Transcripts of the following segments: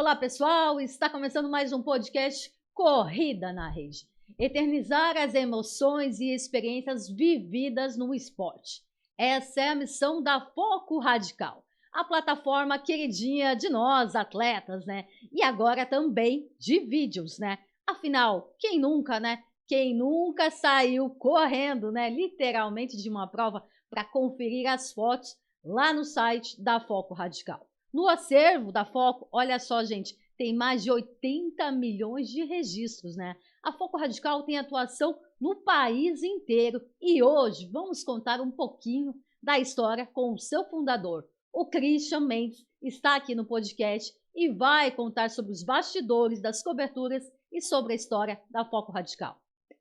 Olá, pessoal! Está começando mais um podcast Corrida na Rede. Eternizar as emoções e experiências vividas no esporte. Essa é a missão da Foco Radical, a plataforma queridinha de nós, atletas, né? E agora também de vídeos, né? Afinal, quem nunca, né? Quem nunca saiu correndo, né? Literalmente de uma prova para conferir as fotos lá no site da Foco Radical. No acervo da Foco, olha só, gente, tem mais de 80 milhões de registros, né? A Foco Radical tem atuação no país inteiro e hoje vamos contar um pouquinho da história com o seu fundador. O Christian Mendes está aqui no podcast e vai contar sobre os bastidores das coberturas e sobre a história da Foco Radical.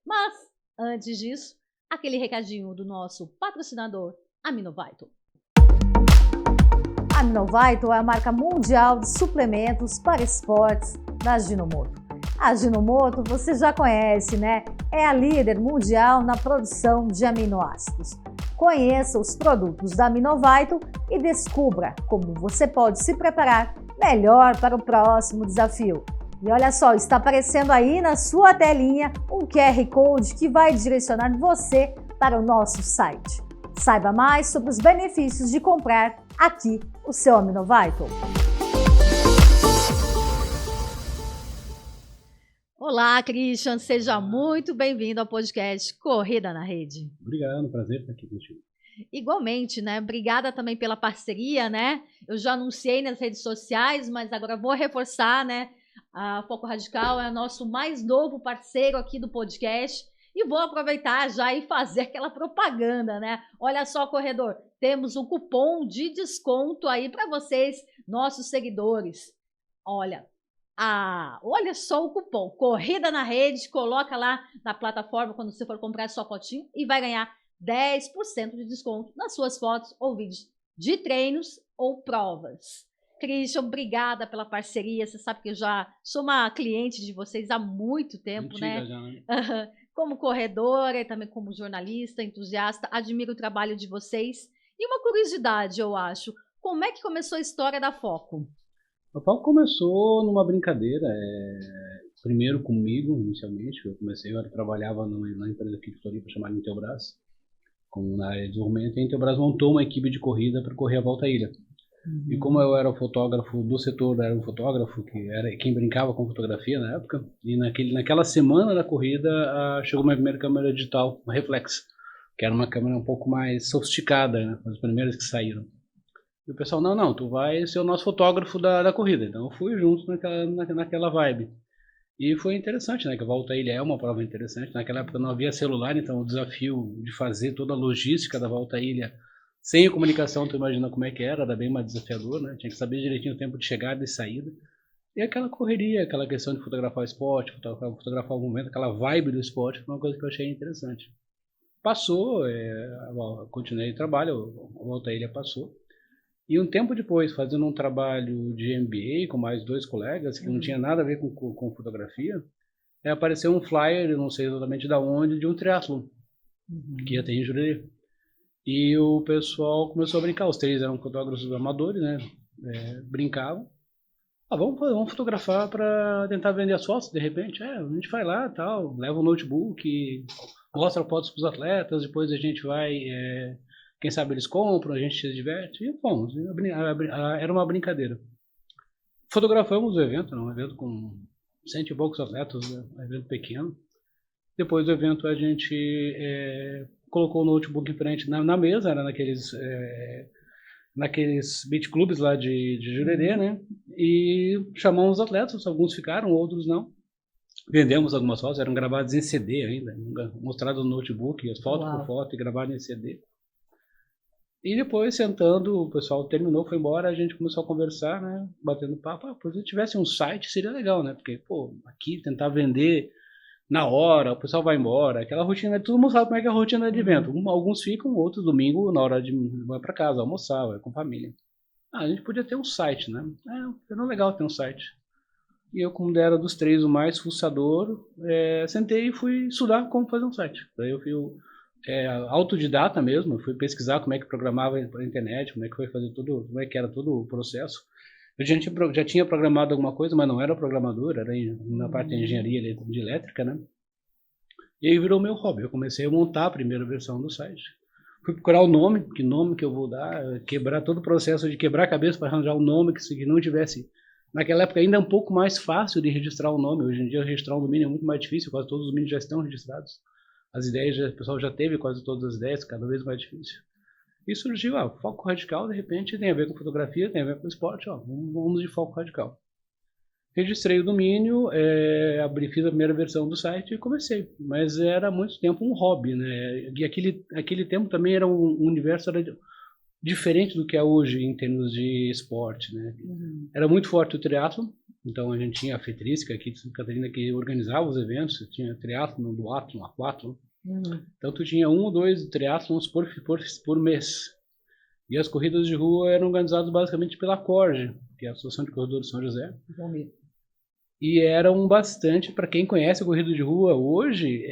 Mas, antes disso, aquele recadinho do nosso patrocinador, Aminovital. A Aminovital é a marca mundial de suplementos para esportes da Ajinomoto. A Ajinomoto você já conhece, né? É a líder mundial na produção de aminoácidos. Conheça os produtos da Aminovital e descubra como você pode se preparar melhor para o próximo desafio. E olha só, está aparecendo aí na sua telinha um QR Code que vai direcionar você para o nosso site. Saiba mais sobre os benefícios de comprar aqui o seu Aminovital. Olá, Christian, seja muito bem-vindo ao podcast Corrida na Rede. Obrigado, prazer estar aqui contigo. Igualmente, né? Obrigada também pela parceria, né? Eu já anunciei nas redes sociais, mas agora vou reforçar, né? A Foco Radical é nosso mais novo parceiro aqui do podcast. E vou aproveitar já e fazer aquela propaganda, né? Olha só, corredor, temos um cupom de desconto aí para vocês, nossos seguidores. Olha só o cupom, Corrida na Rede, coloca lá na plataforma quando você for comprar sua fotinho e vai ganhar 10% de desconto nas suas fotos ou vídeos de treinos ou provas. Christian, obrigada pela parceria, você sabe que eu já sou uma cliente de vocês há muito tempo, né? Já, né? Como corredora e também como jornalista, entusiasta, admiro o trabalho de vocês. E uma curiosidade, eu acho, como é que começou a história da Foco? A Foco começou numa brincadeira, primeiro comigo, inicialmente. Eu trabalhava numa empresa aqui de Floripa chamada Intelbras, na área de desenvolvimento, e a Intelbras montou uma equipe de corrida para correr a Volta à Ilha. E como eu era o fotógrafo do setor, era um fotógrafo que era quem brincava com fotografia na época, e naquela semana da corrida chegou minha primeira câmera digital, uma reflex, que era uma câmera um pouco mais sofisticada, né, as primeiras que saíram. E o pessoal, não, tu vai ser o nosso fotógrafo da corrida. Então eu fui junto naquela vibe. E foi interessante, né, que a Volta à Ilha é uma prova interessante. Naquela época não havia celular, então o desafio de fazer toda a logística da Volta à Ilha sem a comunicação, tu imagina como é que era bem mais desafiador, né? Tinha que saber direitinho o tempo de chegada e saída. E aquela correria, aquela questão de fotografar o esporte, fotografar o momento, aquela vibe do esporte, foi uma coisa que eu achei interessante. Passou, continuei o trabalho, a Volta à Ilha passou. E um tempo depois, fazendo um trabalho de MBA com mais 2 colegas, que não tinha nada a ver com fotografia, apareceu um flyer, eu não sei exatamente de onde, de um triatlon, que ia ter em Jurerê. E o pessoal começou a brincar, os 3 eram fotógrafos amadores, né? Brincavam. Vamos fotografar para tentar vender as fotos, de repente. A gente vai lá, tal, leva um notebook, mostra fotos para os atletas, depois a gente vai, quem sabe eles compram, a gente se diverte. E fomos, era uma brincadeira. Fotografamos o evento, um evento com 100 e poucos atletas, um evento pequeno. Depois do evento a gente colocou o notebook em frente na mesa, era naqueles beach clubs lá de Jurerê, né? E chamamos os atletas, alguns ficaram, outros não. Vendemos algumas fotos, eram gravadas em CD ainda, mostrado no notebook, foto por foto e gravado em CD. E depois, sentando, o pessoal terminou, foi embora, a gente começou a conversar, né? Batendo papo, se tivesse um site seria legal, né? Porque, aqui tentar vender na hora, o pessoal vai embora, aquela rotina, todo mundo sabe como é que é a rotina de evento. Alguns ficam, outros domingo, na hora de vai para casa, almoçar, vai com família. A gente podia ter um site, né? Era legal ter um site. E eu, como era dos 3 o mais fuçador, sentei e fui estudar como fazer um site. Daí eu fui autodidata mesmo, eu fui pesquisar como é que programava a internet, como é que foi fazer tudo, como é que era todo o processo. Eu já tinha programado alguma coisa, mas não era programador, era na parte de engenharia de elétrica, né? E aí virou meu hobby. Eu comecei a montar a primeira versão do site. Fui procurar o nome, que nome que eu vou dar, quebrar todo o processo de quebrar a cabeça para arranjar um nome que não tivesse... Naquela época ainda é um pouco mais fácil de registrar o nome. Hoje em dia registrar um domínio é muito mais difícil, quase todos os domínios já estão registrados. As ideias, o pessoal já teve quase todas as ideias, cada vez mais difícil. E surgiu, foco radical, de repente tem a ver com fotografia, tem a ver com esporte, vamos de foco radical. Registrei o domínio, fiz a primeira versão do site e comecei. Mas era há muito tempo um hobby, né? E aquele tempo também era um universo diferente do que é hoje em termos de esporte, né? Uhum. Era muito forte o triatlo, então a gente tinha a Fetrisca aqui de Santa Catarina que organizava os eventos, tinha triatlo, duatlon, aquatlon. Uhum. Então tu tinha 1 ou 2 triatlons por mês. E as corridas de rua eram organizadas basicamente pela Corge, que é a Associação de Corredores de São José. E eram bastante, para quem conhece a corrida de rua hoje,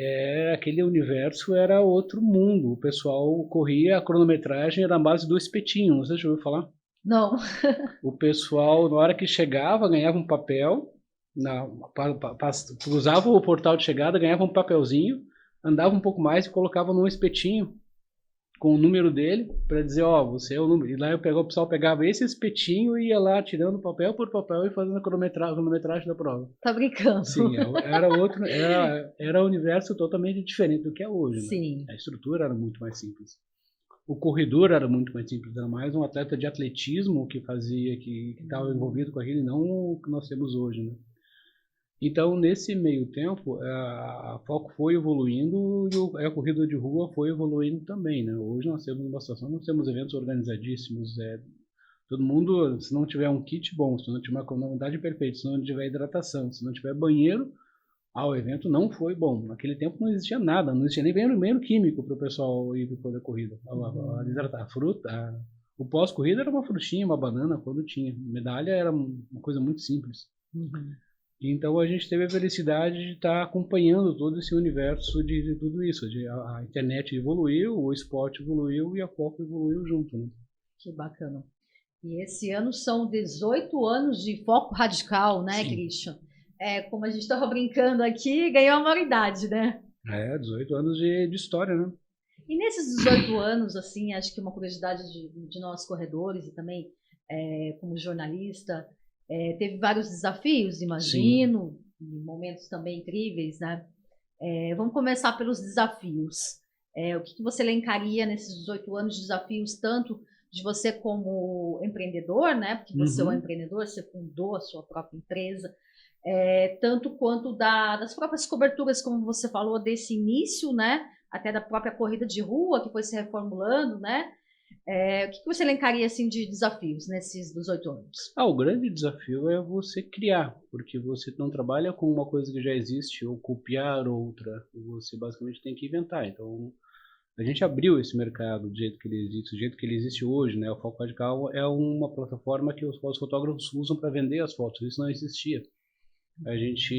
aquele universo era outro mundo. O pessoal corria, a cronometragem era a base do espetinho, não sei se já ouviu falar? Não. O pessoal, na hora que chegava, ganhava um papel, usava o portal de chegada, ganhava um papelzinho, andava um pouco mais e colocava num espetinho com o número dele, para dizer, você é o número. E lá o pessoal pegava esse espetinho e ia lá tirando papel por papel e fazendo a cronometragem da prova. Tá brincando? Sim, era um universo totalmente diferente do que é hoje. Sim. Né? A estrutura era muito mais simples. O corredor era muito mais simples, era mais um atleta de atletismo que estava envolvido com aquilo e não o que nós temos hoje, né? Então, nesse meio tempo, a foco foi evoluindo e a corrida de rua foi evoluindo também, né? Hoje nós temos uma situação, nós temos eventos organizadíssimos, todo mundo, se não tiver um kit bom, se não tiver uma comunidade perfeita, se não tiver hidratação, se não tiver banheiro, o evento não foi bom. Naquele tempo não existia nada, não existia nem banheiro químico para o pessoal ir depois da corrida. A fruta, o pós-corrida era uma frutinha, uma banana, quando tinha. Medalha era uma coisa muito simples. Uhum. Então a gente teve a felicidade de estar acompanhando todo esse universo de tudo isso. A internet evoluiu, o esporte evoluiu e a foco evoluiu junto. Né? Que bacana. E esse ano são 18 anos de foco radical, né, Sim. Christian? Como a gente estava brincando aqui, ganhou a maioridade, né? 18 anos de história, né? E nesses 18 anos, assim, acho que uma curiosidade de nós corredores e também como jornalista, teve vários desafios, imagino, e momentos também incríveis, né? Vamos começar pelos desafios. O que você elencaria nesses 18 anos de desafios, tanto de você como empreendedor, né? Porque você é um empreendedor, você fundou a sua própria empresa, tanto quanto das próprias coberturas, como você falou, desse início, né? Até da própria corrida de rua, que foi se reformulando, né? O que você elencaria assim, de desafios nesses 18 anos? O grande desafio é você criar, porque você não trabalha com uma coisa que já existe ou copiar outra, você basicamente tem que inventar. Então, a gente abriu esse mercado do jeito que ele existe hoje, né? O Foco Radical é uma plataforma que os fotógrafos usam para vender as fotos, isso não existia. A gente,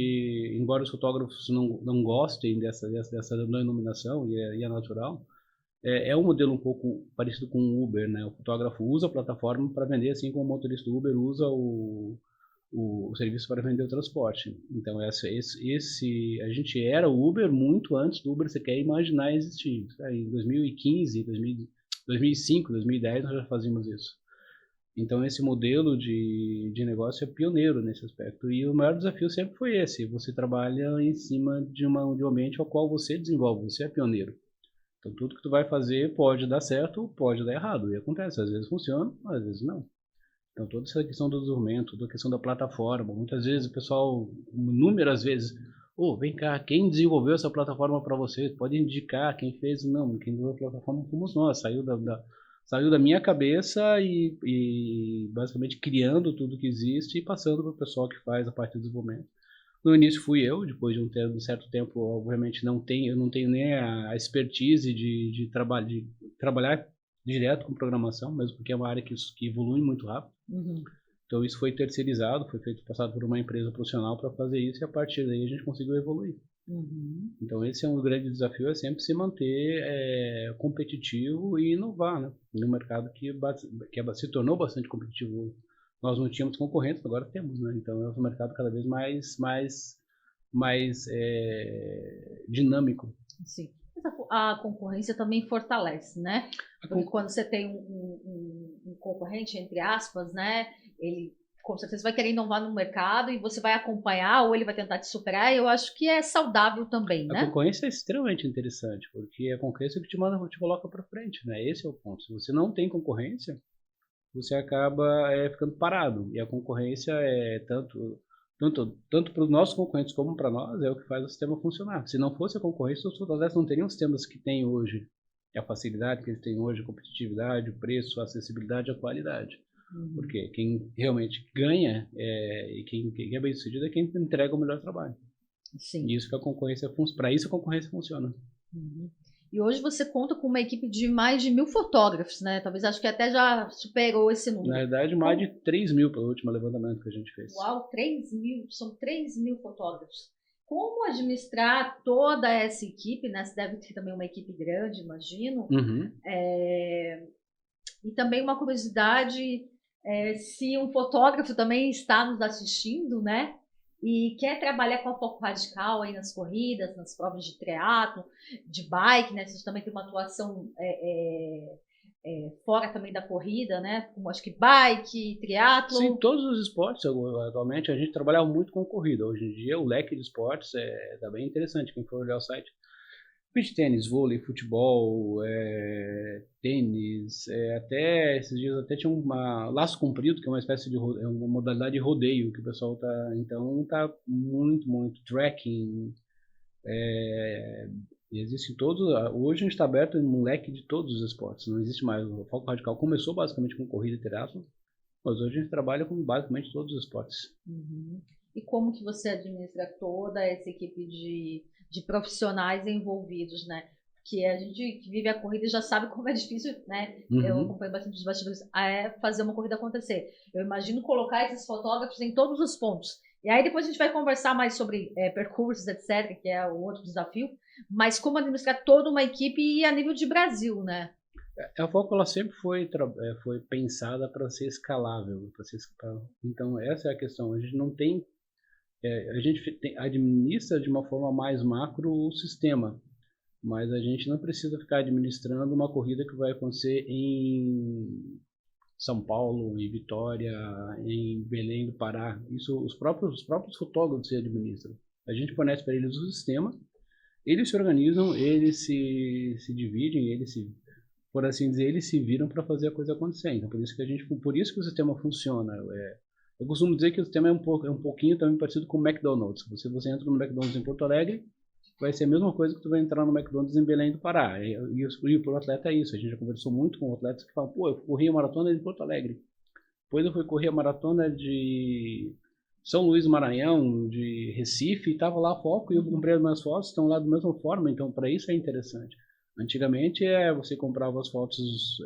embora os fotógrafos não gostem dessa denominação, e é natural, é um modelo um pouco parecido com o Uber, né? O fotógrafo usa a plataforma para vender, assim como o motorista do Uber usa o serviço para vender o transporte. Então, a gente era o Uber muito antes do Uber sequer imaginar existir. Em 2015, 2005, 2010, nós já fazíamos isso. Então, esse modelo de negócio é pioneiro nesse aspecto. E o maior desafio sempre foi esse. Você trabalha em cima de um ambiente ao qual você desenvolve, você é pioneiro. Então, tudo que tu vai fazer pode dar certo, pode dar errado. E acontece, às vezes funciona, às vezes não. Então, toda essa questão do desenvolvimento, toda a questão da plataforma. Muitas vezes o pessoal, inúmeras vezes, vem cá, quem desenvolveu essa plataforma para vocês? Pode indicar quem fez? Não, quem desenvolveu a plataforma fomos nós. Saiu da minha cabeça e basicamente criando tudo que existe e passando para o pessoal que faz a parte do desenvolvimento. No início fui eu, depois de um certo tempo, obviamente eu não tenho nem a expertise de trabalhar direto com programação, mesmo porque é uma área que evolui muito rápido. Uhum. Então isso foi terceirizado, passado por uma empresa profissional para fazer isso e a partir daí a gente conseguiu evoluir. Uhum. Então esse é um grande desafio, é sempre se manter competitivo e inovar, né? No mercado que se tornou bastante competitivo nós não tínhamos concorrentes, agora temos, né? Então é um mercado cada vez mais dinâmico. Sim. A concorrência também fortalece, né? Porque quando você tem um concorrente, entre aspas, né? Ele com certeza vai querer inovar no mercado e você vai acompanhar ou ele vai tentar te superar. Eu acho que é saudável também, né? A concorrência é extremamente interessante, porque a concorrência que te coloca para frente, né? Esse é o ponto. Se você não tem concorrência, você acaba ficando parado. E a concorrência é tanto para os nossos concorrentes como para nós, é o que faz o sistema funcionar. Se não fosse a concorrência, os atletas não teriam os sistemas que têm hoje, a facilidade que eles têm hoje, a competitividade, o preço, a acessibilidade, a qualidade. Porque quem realmente ganha e quem é bem sucedido é quem entrega o melhor trabalho. Sim. E isso que a concorrência para isso a concorrência funciona. E hoje você conta com uma equipe de mais de 1.000 fotógrafos, né? Talvez acho que até já superou esse número. Na verdade, mais de 3.000 pelo último levantamento que a gente fez. Uau, 3.000, são 3.000 fotógrafos. Como administrar toda essa equipe, né? Você deve ter também uma equipe grande, imagino. E também uma curiosidade, se um fotógrafo também está nos assistindo, né? E quer trabalhar com a Foco Radical aí nas corridas, nas provas de triatlo, de bike, né? Você também tem uma atuação fora também da corrida, né? Como acho que bike, triatlo. Sim, todos os esportes atualmente a gente trabalha muito com corrida. Hoje em dia o leque de esportes tá bem interessante. Quem for olhar o site, beach tênis, vôlei, futebol, tênis, até esses dias até tinha laço comprido, que é uma espécie de uma modalidade de rodeio que o pessoal tá muito trekking, existe todos. Hoje a gente está aberto em um leque de todos os esportes, não existe mais. O Foco Radical começou basicamente com corrida e triatlo, mas hoje a gente trabalha com basicamente todos os esportes. E como que você administra toda essa equipe de profissionais envolvidos, né? Porque a gente que vive a corrida já sabe como é difícil, né? Eu acompanho bastante os bastidores, fazer uma corrida acontecer. Eu imagino colocar esses fotógrafos em todos os pontos. E aí depois a gente vai conversar mais sobre percursos, etc., que é o outro desafio. Mas como administrar toda uma equipe e a nível de Brasil, né? A Foco ela sempre foi pensada para ser escalável, então essa é a questão. A gente não tem a gente administra de uma forma mais macro o sistema, mas a gente não precisa ficar administrando uma corrida que vai acontecer em São Paulo, em Vitória, em Belém do Pará. Isso os próprios fotógrafos se administram. A gente fornece para eles o sistema, eles se organizam, eles se dividem, por assim dizer, eles se viram para fazer a coisa acontecer. Então, por isso que o sistema funciona. Eu costumo dizer que o sistema é um pouquinho também parecido com o McDonald's. Se você entra no McDonald's em Porto Alegre, vai ser a mesma coisa que tu vai entrar no McDonald's em Belém do Pará. E pro atleta é isso. A gente já conversou muito com atletas que falam, pô, eu corri a maratona de Porto Alegre. Depois eu fui correr a maratona de São Luís do Maranhão, de Recife, e estava lá a Foco, e eu comprei as minhas fotos, estão lá da mesma forma. Então, para isso é interessante. Antigamente, você comprava as fotos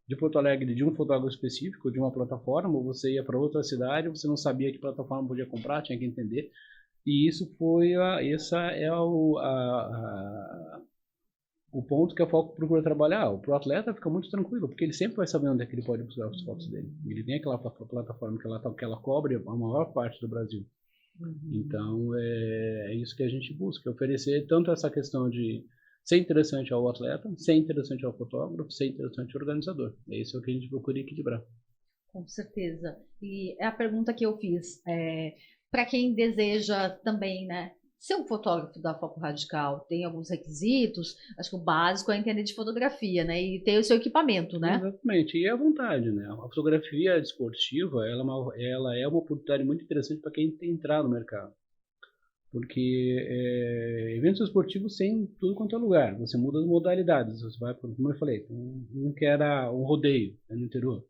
de Porto Alegre de um fotógrafo específico, de uma plataforma, ou você ia para outra cidade, você não sabia que plataforma podia comprar, tinha que entender. E isso o ponto que a Foco procura trabalhar. O pro atleta fica muito tranquilo, porque ele sempre vai saber onde é que ele pode buscar as fotos dele. Ele tem aquela plataforma que ela cobre a maior parte do Brasil. Então, é isso que a gente busca, oferecer tanto essa questão de ser interessante ao atleta, ser interessante ao fotógrafo, ser interessante ao organizador. É isso que a gente procura equilibrar. Com certeza. E é a pergunta que eu fiz. Para quem deseja também, né, ser um fotógrafo da Foco Radical, tem alguns requisitos. Acho que o básico é entender de fotografia, né, e ter o seu equipamento, né? Exatamente. E é à vontade, né? A fotografia esportiva, ela é uma oportunidade muito interessante para quem tem entrar no mercado. Porque eventos esportivos tem tudo quanto é lugar. Você muda as modalidades. Você vai, como eu falei, um que era um rodeio no interior.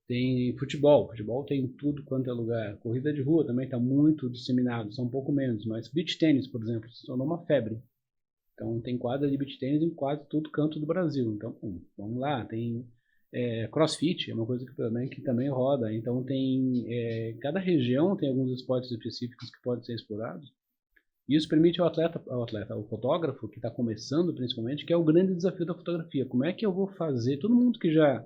Tem futebol tem tudo quanto é lugar. Corrida de rua também está muito disseminado, são um pouco menos. Mas beach tênis, por exemplo, se tornou uma febre. Então tem quadra de beach tênis em quase todo canto do Brasil. Então, vamos lá. Tem crossfit, é uma coisa que também roda. Então cada região tem alguns esportes específicos que podem ser explorados. E isso permite ao fotógrafo que está começando principalmente, que é o grande desafio da fotografia. Como é que eu vou fazer? Todo mundo que já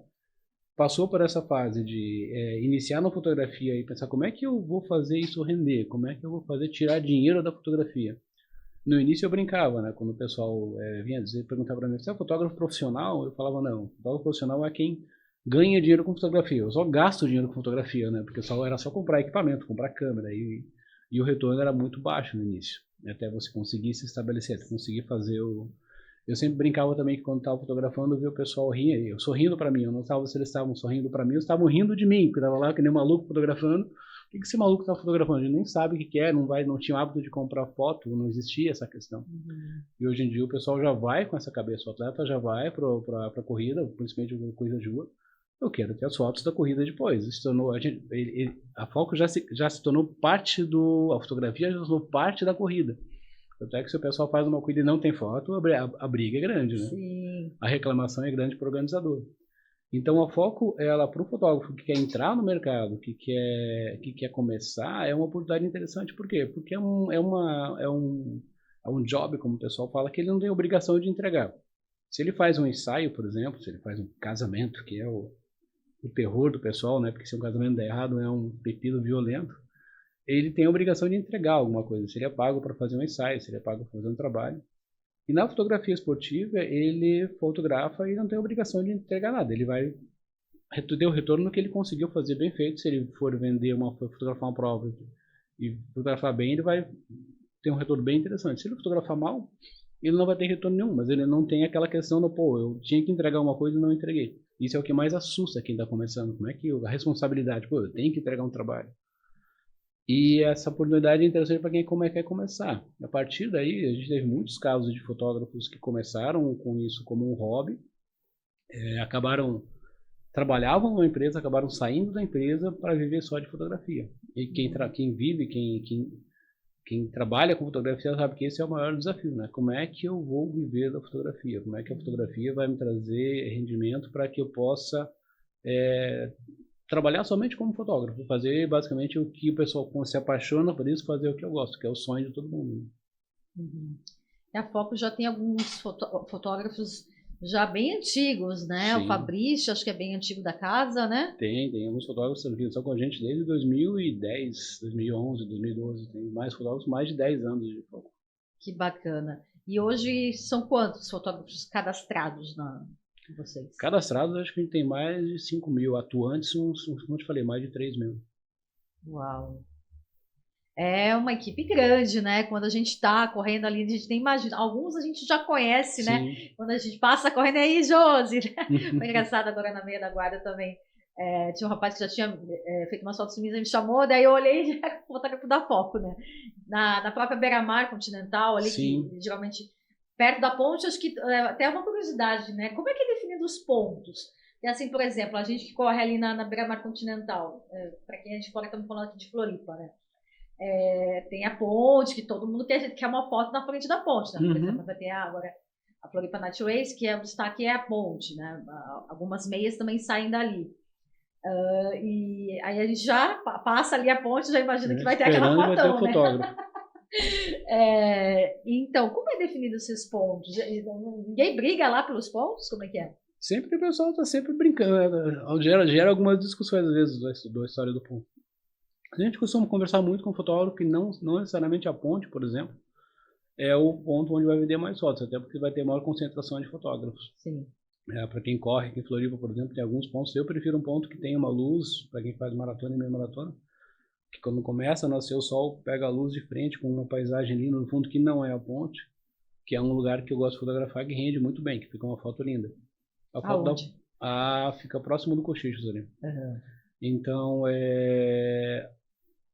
passou por essa fase de iniciar na fotografia e pensar como é que eu vou fazer isso render, como é que eu vou fazer tirar dinheiro da fotografia. No início eu brincava, né? Quando o pessoal vinha dizer, perguntava para mim, você é fotógrafo profissional? Eu falava, não, fotógrafo profissional é quem ganha dinheiro com fotografia. Eu só gasto dinheiro com fotografia, né? Porque era só comprar equipamento, comprar câmera e o retorno era muito baixo no início, até você conseguir se estabelecer, até conseguir fazer Eu sempre brincava também que quando estava fotografando, eu via o pessoal rir, eu sorrindo para mim, eu não sabia se eles estavam sorrindo para mim, ou estavam rindo de mim, porque eu estava lá que nem um maluco fotografando. O que esse maluco está fotografando? A gente nem sabe o que é, não tinha o hábito de comprar foto, não existia essa questão. E hoje em dia o pessoal já vai com essa cabeça, o atleta já vai para a corrida, principalmente corrida de rua. Eu quero ter as fotos da corrida depois. Isso tornou, a foco já se tornou parte a fotografia já se tornou parte da corrida. Até que se o pessoal faz uma corrida e não tem foto, a briga é grande, né? Sim. A reclamação é grande para o organizador. Então, o foco para o fotógrafo que quer entrar no mercado, que quer começar, é uma oportunidade interessante. Por quê? Porque é um job, como o pessoal fala, que ele não tem obrigação de entregar. Se ele faz um ensaio, por exemplo, se ele faz um casamento, que é o terror do pessoal, né? Porque se um casamento der errado é um pepino violento, ele tem a obrigação de entregar alguma coisa. Seria pago para fazer um ensaio, seria pago para fazer um trabalho. E na fotografia esportiva, ele fotografa e não tem a obrigação de entregar nada. Ele vai ter o retorno no que ele conseguiu fazer bem feito. Se ele for fotografar uma prova e fotografar bem, ele vai ter um retorno bem interessante. Se ele fotografar mal, ele não vai ter retorno nenhum, mas ele não tem aquela questão do, eu tinha que entregar uma coisa e não entreguei. Isso é o que mais assusta quem está começando. Como é que a responsabilidade, eu tenho que entregar um trabalho. E essa oportunidade é interessante para quem quer começar. A partir daí, a gente teve muitos casos de fotógrafos que começaram com isso como um hobby, trabalhavam numa empresa, acabaram saindo da empresa para viver só de fotografia. E quem trabalha com fotografia sabe que esse é o maior desafio, né? Como é que eu vou viver da fotografia? Como é que a fotografia vai me trazer rendimento para que eu possa trabalhar somente como fotógrafo, fazer basicamente o que o pessoal se apaixona por isso, fazer o que eu gosto, que é o sonho de todo mundo. Uhum. E a Foco já tem alguns fotógrafos já bem antigos, né? Sim. O Fabrício, acho que é bem antigo da casa, né? Tem alguns fotógrafos que estão com a gente desde 2010, 2011, 2012. Tem mais fotógrafos, mais de 10 anos de Foco. Que bacana. E hoje são quantos fotógrafos cadastrados com vocês? Cadastrados, acho que a gente tem mais de 5 mil. Atuantes, como eu te falei, mais de 3 mil. Uau! É uma equipe grande, né? Quando a gente está correndo ali, a gente nem imagina. Alguns a gente já conhece, Sim. né? Quando a gente passa correndo aí, Josi. Foi engraçado agora na meia da guarda também. Tinha um rapaz que já tinha feito umas fotos minhas, ele me chamou, daí eu olhei e já era fotógrafo da Foco, né? Na própria Beira-Mar Continental, ali, Sim. que geralmente perto da ponte, acho que até uma curiosidade, né? Como é que é definido os pontos? E assim, por exemplo, a gente que corre ali na Beira-Mar Continental, para quem a gente fora, estamos falando aqui de Floripa, né? Tem a ponte, que todo mundo quer uma foto na frente da ponte, né? Por exemplo, vai ter agora a Floripa Night Race, que o destaque é a ponte, né? Algumas meias também saem dali. E aí a gente já passa ali a ponte, já imagina que vai ter aquela fotão, vai ter o fotógrafo. Então, como é definido esses pontos? Ninguém briga lá pelos pontos? Como é que é? Sempre o pessoal está sempre brincando, gera algumas discussões às vezes da história do ponto. A gente costuma conversar muito com o fotógrafo que não necessariamente a ponte, por exemplo, é o ponto onde vai vender mais fotos, até porque vai ter maior concentração de fotógrafos. Sim. Para quem corre aqui em Floripa, por exemplo, tem alguns pontos. Eu prefiro um ponto que tenha uma luz, para quem faz maratona e meia maratona, que quando começa a nascer o sol, pega a luz de frente com uma paisagem linda no fundo, que não é a ponte, que é um lugar que eu gosto de fotografar, que rende muito bem, que fica uma foto linda. A foto fica próximo do Cochichos ali. Uhum. Então,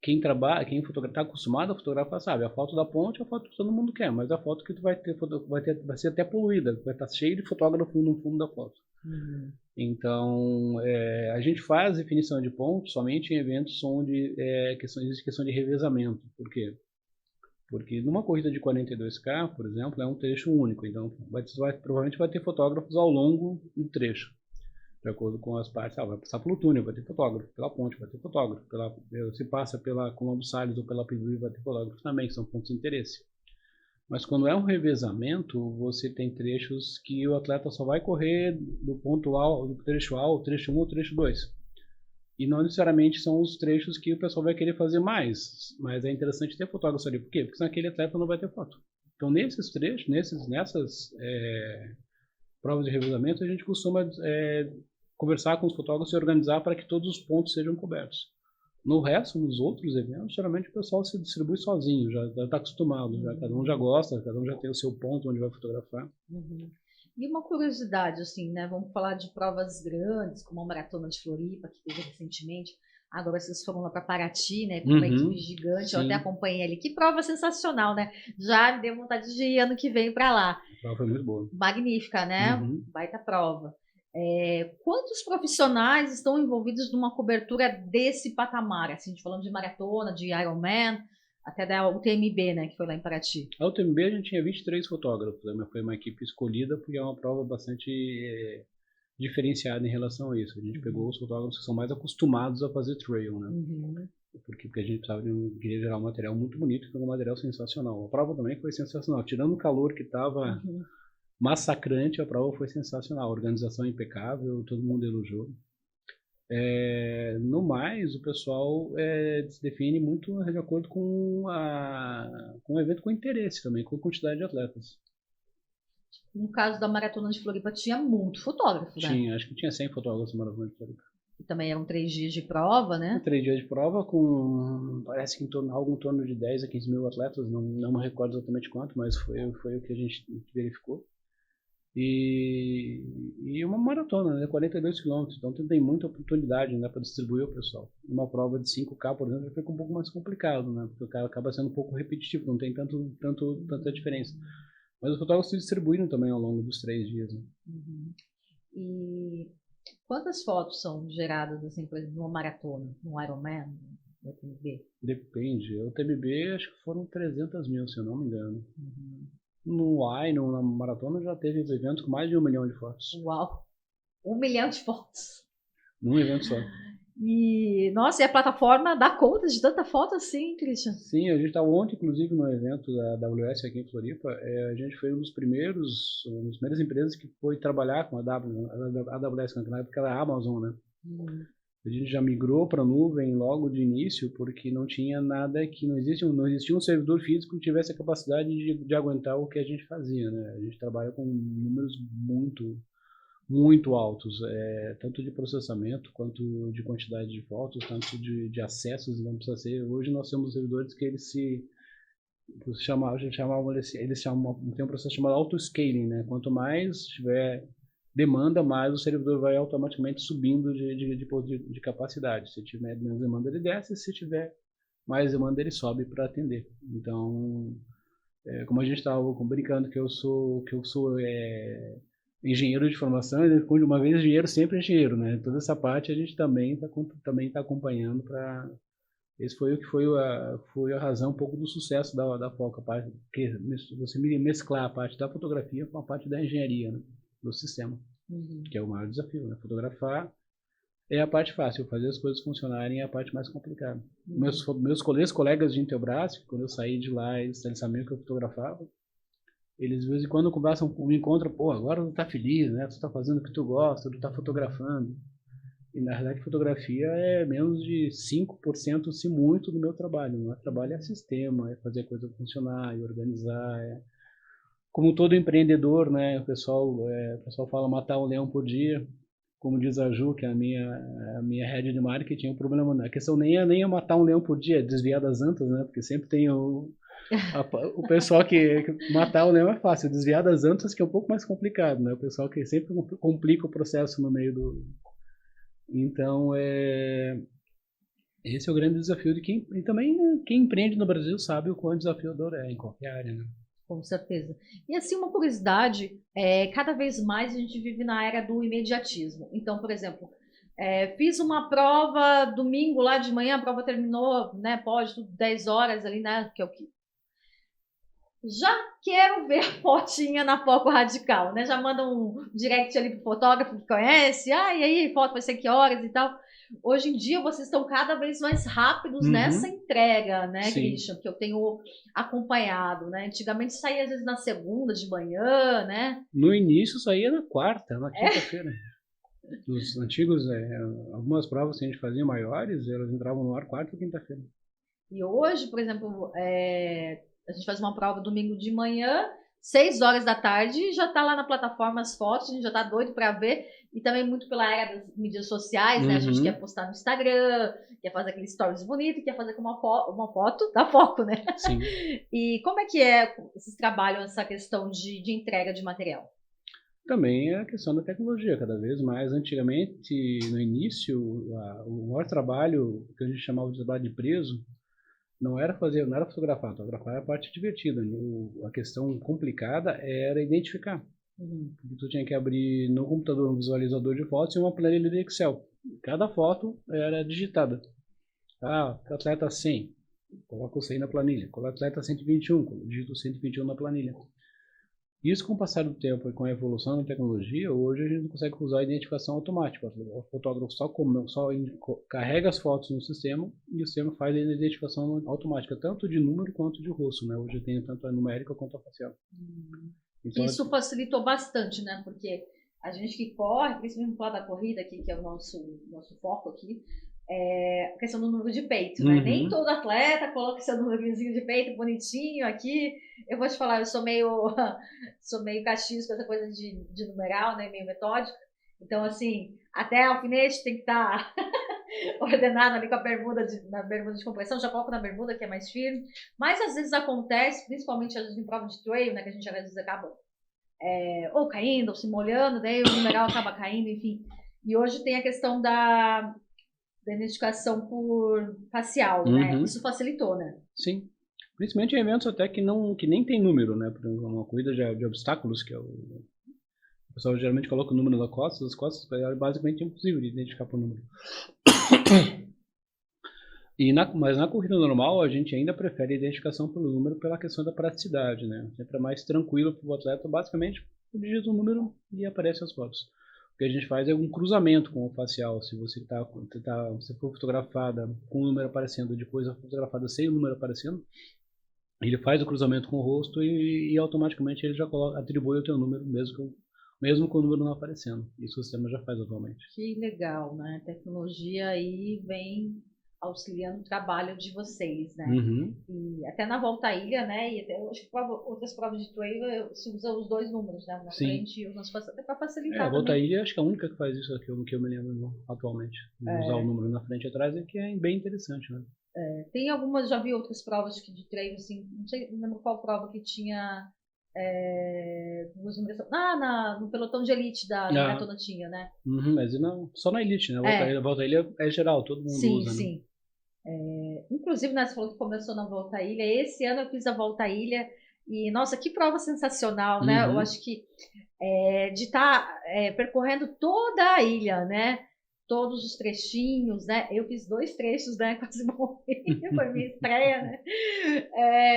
quem está acostumado a fotografar sabe, a foto da ponte é a foto que todo mundo quer, mas a foto que tu vai ser até poluída, vai estar cheio de fotógrafo no fundo da foto. Uhum. Então, a gente faz definição de pontos somente em eventos onde existe questão de revezamento. Por quê? Porque numa corrida de 42K, por exemplo, é um trecho único, então provavelmente vai ter fotógrafos ao longo do trecho. De acordo com as partes, vai passar pelo túnel, vai ter fotógrafo, pela ponte vai ter fotógrafo, se passa pela Colombo Salles ou pela Piduí vai ter fotógrafo também, que são pontos de interesse. Mas quando é um revezamento, você tem trechos que o atleta só vai correr do ponto A, do trecho A, o trecho 1 ou trecho 2. E não necessariamente são os trechos que o pessoal vai querer fazer mais. Mas é interessante ter fotógrafo ali. Por quê? Porque senão aquele atleta não vai ter foto. Então, nesses trechos, nessas provas de revezamento, a gente costuma conversar com os fotógrafos e organizar para que todos os pontos sejam cobertos. No resto, nos outros eventos, geralmente o pessoal se distribui sozinho, já está acostumado, cada um já gosta, cada um já tem o seu ponto onde vai fotografar. Uhum. E uma curiosidade, assim, né? Vamos falar de provas grandes, como a Maratona de Floripa, que teve recentemente. Agora vocês foram lá para Paraty, né? Com uma equipe gigante, sim. Eu até acompanhei ali. Que prova sensacional, né? Já me deu vontade de ir ano que vem para lá. A prova foi muito boa. Magnífica, né? Baita prova. Quantos profissionais estão envolvidos numa cobertura desse patamar? Assim, falando de maratona, de Ironman, até da UTMB, né, que foi lá em Paraty. A UTMB a gente tinha 23 fotógrafos, né? Foi uma equipe escolhida porque é uma prova bastante diferenciada em relação a isso. A gente pegou os fotógrafos que são mais acostumados a fazer trail, né? Porque a gente queria gerar um material muito bonito, foi um material sensacional. A prova também foi sensacional, tirando o calor que estava massacrante, a prova foi sensacional, a organização impecável, todo mundo elogiou. No mais, o pessoal se define muito de acordo com o evento, com interesse também, com a quantidade de atletas. No caso da Maratona de Floripa, tinha muito fotógrafo, né? Tinha, acho que tinha 100 fotógrafos na Maratona de Floripa. E também eram 3 dias de prova, né? 3 dias de prova com, parece que algo em torno de 10 a 15 mil atletas, não me recordo exatamente quanto, mas foi o que a gente verificou. E uma maratona, né? 42 quilômetros, então tem muita oportunidade, né, para distribuir o pessoal. Uma prova de 5K, por exemplo, fica um pouco mais complicado, né? Porque o cara acaba sendo um pouco repetitivo, não tem tanta diferença. Mas os fotógrafos se distribuíram também ao longo dos 3 dias. Né? E quantas fotos são geradas, assim, por exemplo, numa maratona, num Ironman, no UTMB? Depende. O UTMB acho que foram 300 mil, se eu não me engano. No Iron, na maratona, já teve eventos com mais de 1 milhão de fotos. Uau! 1 milhão de fotos? Num evento só. E, nossa, e a plataforma dá conta de tanta foto assim, Christian? Sim, a gente estava ontem, inclusive, no evento da AWS aqui em Floripa. A gente foi uma das primeiras empresas que foi trabalhar com a AWS, que na época era a Amazon, né? A gente já migrou para a nuvem logo de início, porque não tinha nada que não existia um servidor físico que tivesse a capacidade de aguentar o que a gente fazia, né? A gente trabalha com números muito altos, tanto de processamento quanto de quantidade de fotos, tanto de acessos. Não precisa ser. Hoje nós temos servidores que eles tem um processo chamado auto-scaling, né? Quanto mais tiver demanda, mais o servidor vai automaticamente subindo de capacidade. Se tiver menos demanda, ele desce, se tiver mais demanda, ele sobe para atender. Então, como a gente estava brincando que eu sou engenheiro de formação, uma vez engenheiro, sempre engenheiro, né? Toda essa parte a gente também está acompanhando para... Esse foi o que foi a razão um pouco do sucesso da Foca, porque você mesclar a parte da fotografia com a parte da engenharia, né? Do sistema, que é o maior desafio, né? Fotografar é a parte fácil, fazer as coisas funcionarem é a parte mais complicada. Meus colegas de Intelbras, quando eu saí de lá, eles sabiam que eu fotografava, eles de vez em quando conversam, me encontram, pô, agora tu tá feliz, né? Tu tá fazendo o que tu gosta, tu tá fotografando. E na verdade fotografia é menos de 5%, se muito, do meu trabalho. O meu trabalho é sistema, é fazer a coisa funcionar, é organizar, como todo empreendedor, né? O pessoal fala matar um leão por dia, como diz a Ju, que é a minha head de marketing. O problema não, a questão nem é matar um leão por dia, é desviar das antas, né? Porque sempre tem o pessoal que matar o leão é fácil, desviar das antas que é um pouco mais complicado, né? O pessoal que sempre complica o processo no meio do... Então, esse é o grande desafio de e também quem empreende no Brasil sabe o quão desafiador é em qualquer área, né? Com certeza. E assim, uma curiosidade, cada vez mais a gente vive na era do imediatismo. Então, por exemplo, fiz uma prova domingo lá de manhã, a prova terminou, né, pode, 10 horas ali, né, que é o que... Já quero ver a fotinha na Foco Radical, né? Já manda um direct ali pro fotógrafo que conhece. E aí, foto vai ser que horas e tal. Hoje em dia, vocês estão cada vez mais rápidos nessa entrega, né, Sim. Christian? Que eu tenho acompanhado, né? Antigamente saía às vezes na segunda de manhã, né? No início saía na quarta, na quinta-feira. Nos antigos, algumas provas que a gente fazia maiores, elas entravam no ar quarta ou quinta-feira. E hoje, por exemplo, a gente faz uma prova domingo de manhã, 6 horas da tarde, já está lá na plataforma as fotos, a gente já está doido para ver. E também muito pela era das mídias sociais, né? A gente quer postar no Instagram, quer fazer aqueles stories bonitos, quer fazer com uma foto da Foco, né? Sim. E como é que vocês trabalham essa questão de entrega de material? Também é a questão da tecnologia, cada vez mais. Antigamente, no início, o maior trabalho, que a gente chamava de trabalho de preso, não era fotografar. Fotografar era a parte divertida. A questão complicada era identificar. Tu tinha que abrir no computador um visualizador de fotos e uma planilha de Excel. Cada foto era digitada. Atleta 100, coloca o 100 na planilha. Coloca atleta 121, digita o 121 na planilha. Isso, com o passar do tempo e com a evolução da tecnologia, hoje a gente consegue usar a identificação automática. O fotógrafo só carrega as fotos no sistema e o sistema faz a identificação automática, tanto de número quanto de rosto, né? Hoje tem tanto a numérica quanto a facial. Então, isso facilitou bastante, né? Porque a gente que corre, principalmente lá da corrida aqui, que é o nosso foco aqui, a questão do número de peito, né? Nem todo atleta coloca seu númerozinho de peito bonitinho aqui. Eu vou te falar, eu sou meio caxias com essa coisa de numeral, né? Meio metódico. Então, assim, até alfinete tem que estar ordenado ali com a na bermuda de compressão. Já coloco na bermuda, que é mais firme. Mas às vezes acontece, principalmente às vezes em prova de trail, né? Que a gente às vezes acaba ou caindo, ou se molhando, daí o numeral acaba caindo, enfim. E hoje tem a questão da identificação por facial, né? Isso facilitou, né? Sim. Principalmente em eventos até que nem tem número, né? Por exemplo, uma corrida de obstáculos, que o pessoal geralmente coloca o número nas costas, as costas é basicamente impossível de identificar por número. Mas na corrida normal, a gente ainda prefere a identificação pelo número pela questão da praticidade, né? Sempre é mais tranquilo para o atleta, basicamente, digita um número e aparece as fotos. O que a gente faz é um cruzamento com o facial. Se você for fotografada com o número aparecendo, depois é fotografada sem o número aparecendo, ele faz o cruzamento com o rosto e automaticamente ele já atribui o teu número, mesmo com o número não aparecendo. Isso o sistema já faz atualmente. Que legal, né? A tecnologia aí vem auxiliando o trabalho de vocês, né? E até na volta à ilha, né? E até acho que outras provas de trail se usa os dois números, né? Na frente e até para facilitar. A volta à ilha acho que é a única que faz isso aqui, que eu me lembro atualmente. Usar o número na frente e atrás, que é bem interessante, né? Tem algumas, já vi outras provas de treino, assim, não lembro qual prova que tinha no pelotão de elite da maratona tinha, né? Mas só na elite, né? A volta à ilha é geral, todo mundo usa, né? Sim. Inclusive, né, você falou que começou na volta à ilha. Esse ano eu fiz a volta à ilha e, nossa, que prova sensacional, né? Eu acho que de estar percorrendo toda a ilha, né? Todos os trechinhos, né? Eu fiz 2 trechos, né? Quase morri, foi minha estreia, né?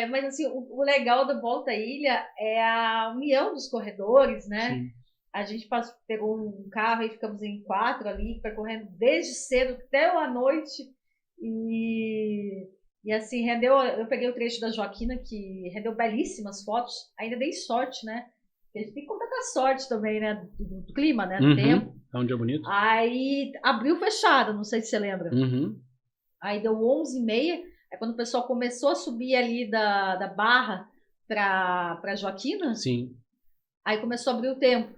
Mas, assim, o legal da Volta à Ilha é a união dos corredores, né? Sim. A gente pegou um carro e ficamos em 4 ali, percorrendo desde cedo até a noite. E assim, eu peguei o trecho da Joaquina, que rendeu belíssimas fotos. Ainda dei sorte, né? A gente tem que contar com a sorte também, né? Do clima, né? Do tempo. É um dia bonito. Aí abriu fechado, não sei se você lembra. Aí deu 11h30. É quando o pessoal começou a subir ali da Barra pra Joaquina. Sim. Aí começou a abrir o tempo.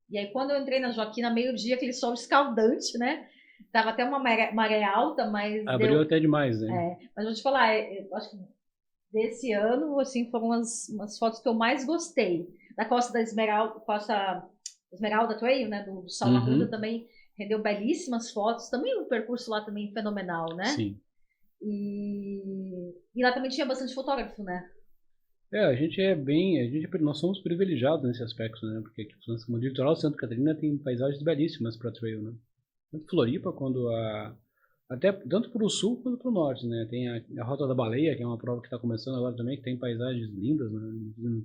E aí quando eu entrei na Joaquina, meio-dia, aquele sol escaldante, né? Tava até uma maré alta, mas abriu até demais, né? Mas vou te falar, eu acho que desse ano, assim, foram umas fotos que eu mais gostei. Da Costa da Esmeralda Trail, né? Do Salamanca também rendeu belíssimas fotos. Também o percurso lá também fenomenal, né? Sim. E lá também tinha bastante fotógrafo, né? Nós somos privilegiados nesse aspecto, né? Porque aqui no litoral de Santa Catarina tem paisagens belíssimas para trail, né? Tanto Floripa, quando Até tanto para o sul quanto para o norte, né? Tem a Rota da Baleia, que é uma prova que está começando agora também, que tem paisagens lindas, né?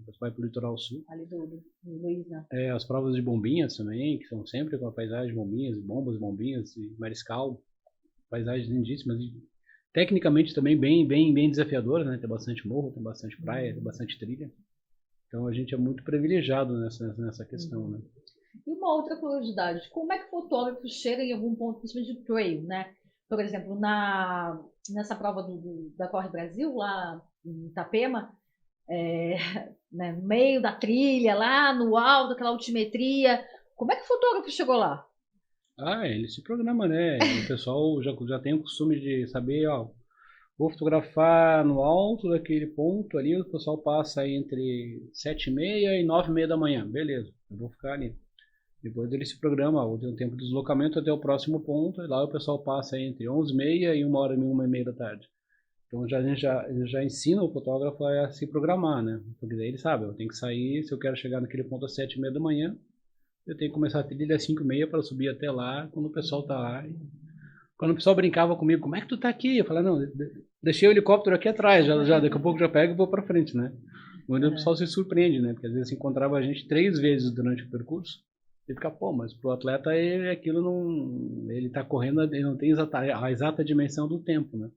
Você vai para o litoral sul. Ali do Luiz, né? As provas de bombinhas também, que são sempre com a paisagem de bombinhas, bombinhas, e mariscal, paisagens lindíssimas e tecnicamente também bem desafiadoras, né? Tem bastante morro, tem bastante praia, tem bastante trilha. Então a gente é muito privilegiado nessa questão, né? E uma outra curiosidade, como é que o fotógrafo chega em algum ponto, principalmente de trail, né? Por exemplo, nessa prova da Corre Brasil, lá em Itapema, né, no meio da trilha, lá no alto, aquela altimetria, como é que o fotógrafo chegou lá? Ele se programa, né? O pessoal já tem o costume de saber, ó, vou fotografar no alto daquele ponto ali, o pessoal passa aí entre 7h30 e 9h30 da manhã, beleza, eu vou ficar ali. Depois ele se programa, ou tem um tempo de deslocamento até o próximo ponto, e lá o pessoal passa entre 11h30 e 1h e 1h30 da tarde. Então a gente já ensina o fotógrafo a se programar, né? Porque daí ele sabe, eu tenho que sair, se eu quero chegar naquele ponto às 7h30 da manhã, eu tenho que começar a trilha às 5h30 para subir até lá, quando o pessoal tá lá. Quando o pessoal brincava comigo, como é que tu tá aqui? Eu falei, não, deixei o helicóptero aqui atrás, daqui a pouco já pego e vou para frente, né? Onde o pessoal se surpreende, né? Porque às vezes encontrava a gente 3 vezes durante o percurso, e fica, pô, mas pro atleta aquilo não. Ele tá correndo, ele não tem a exata dimensão do tempo, né?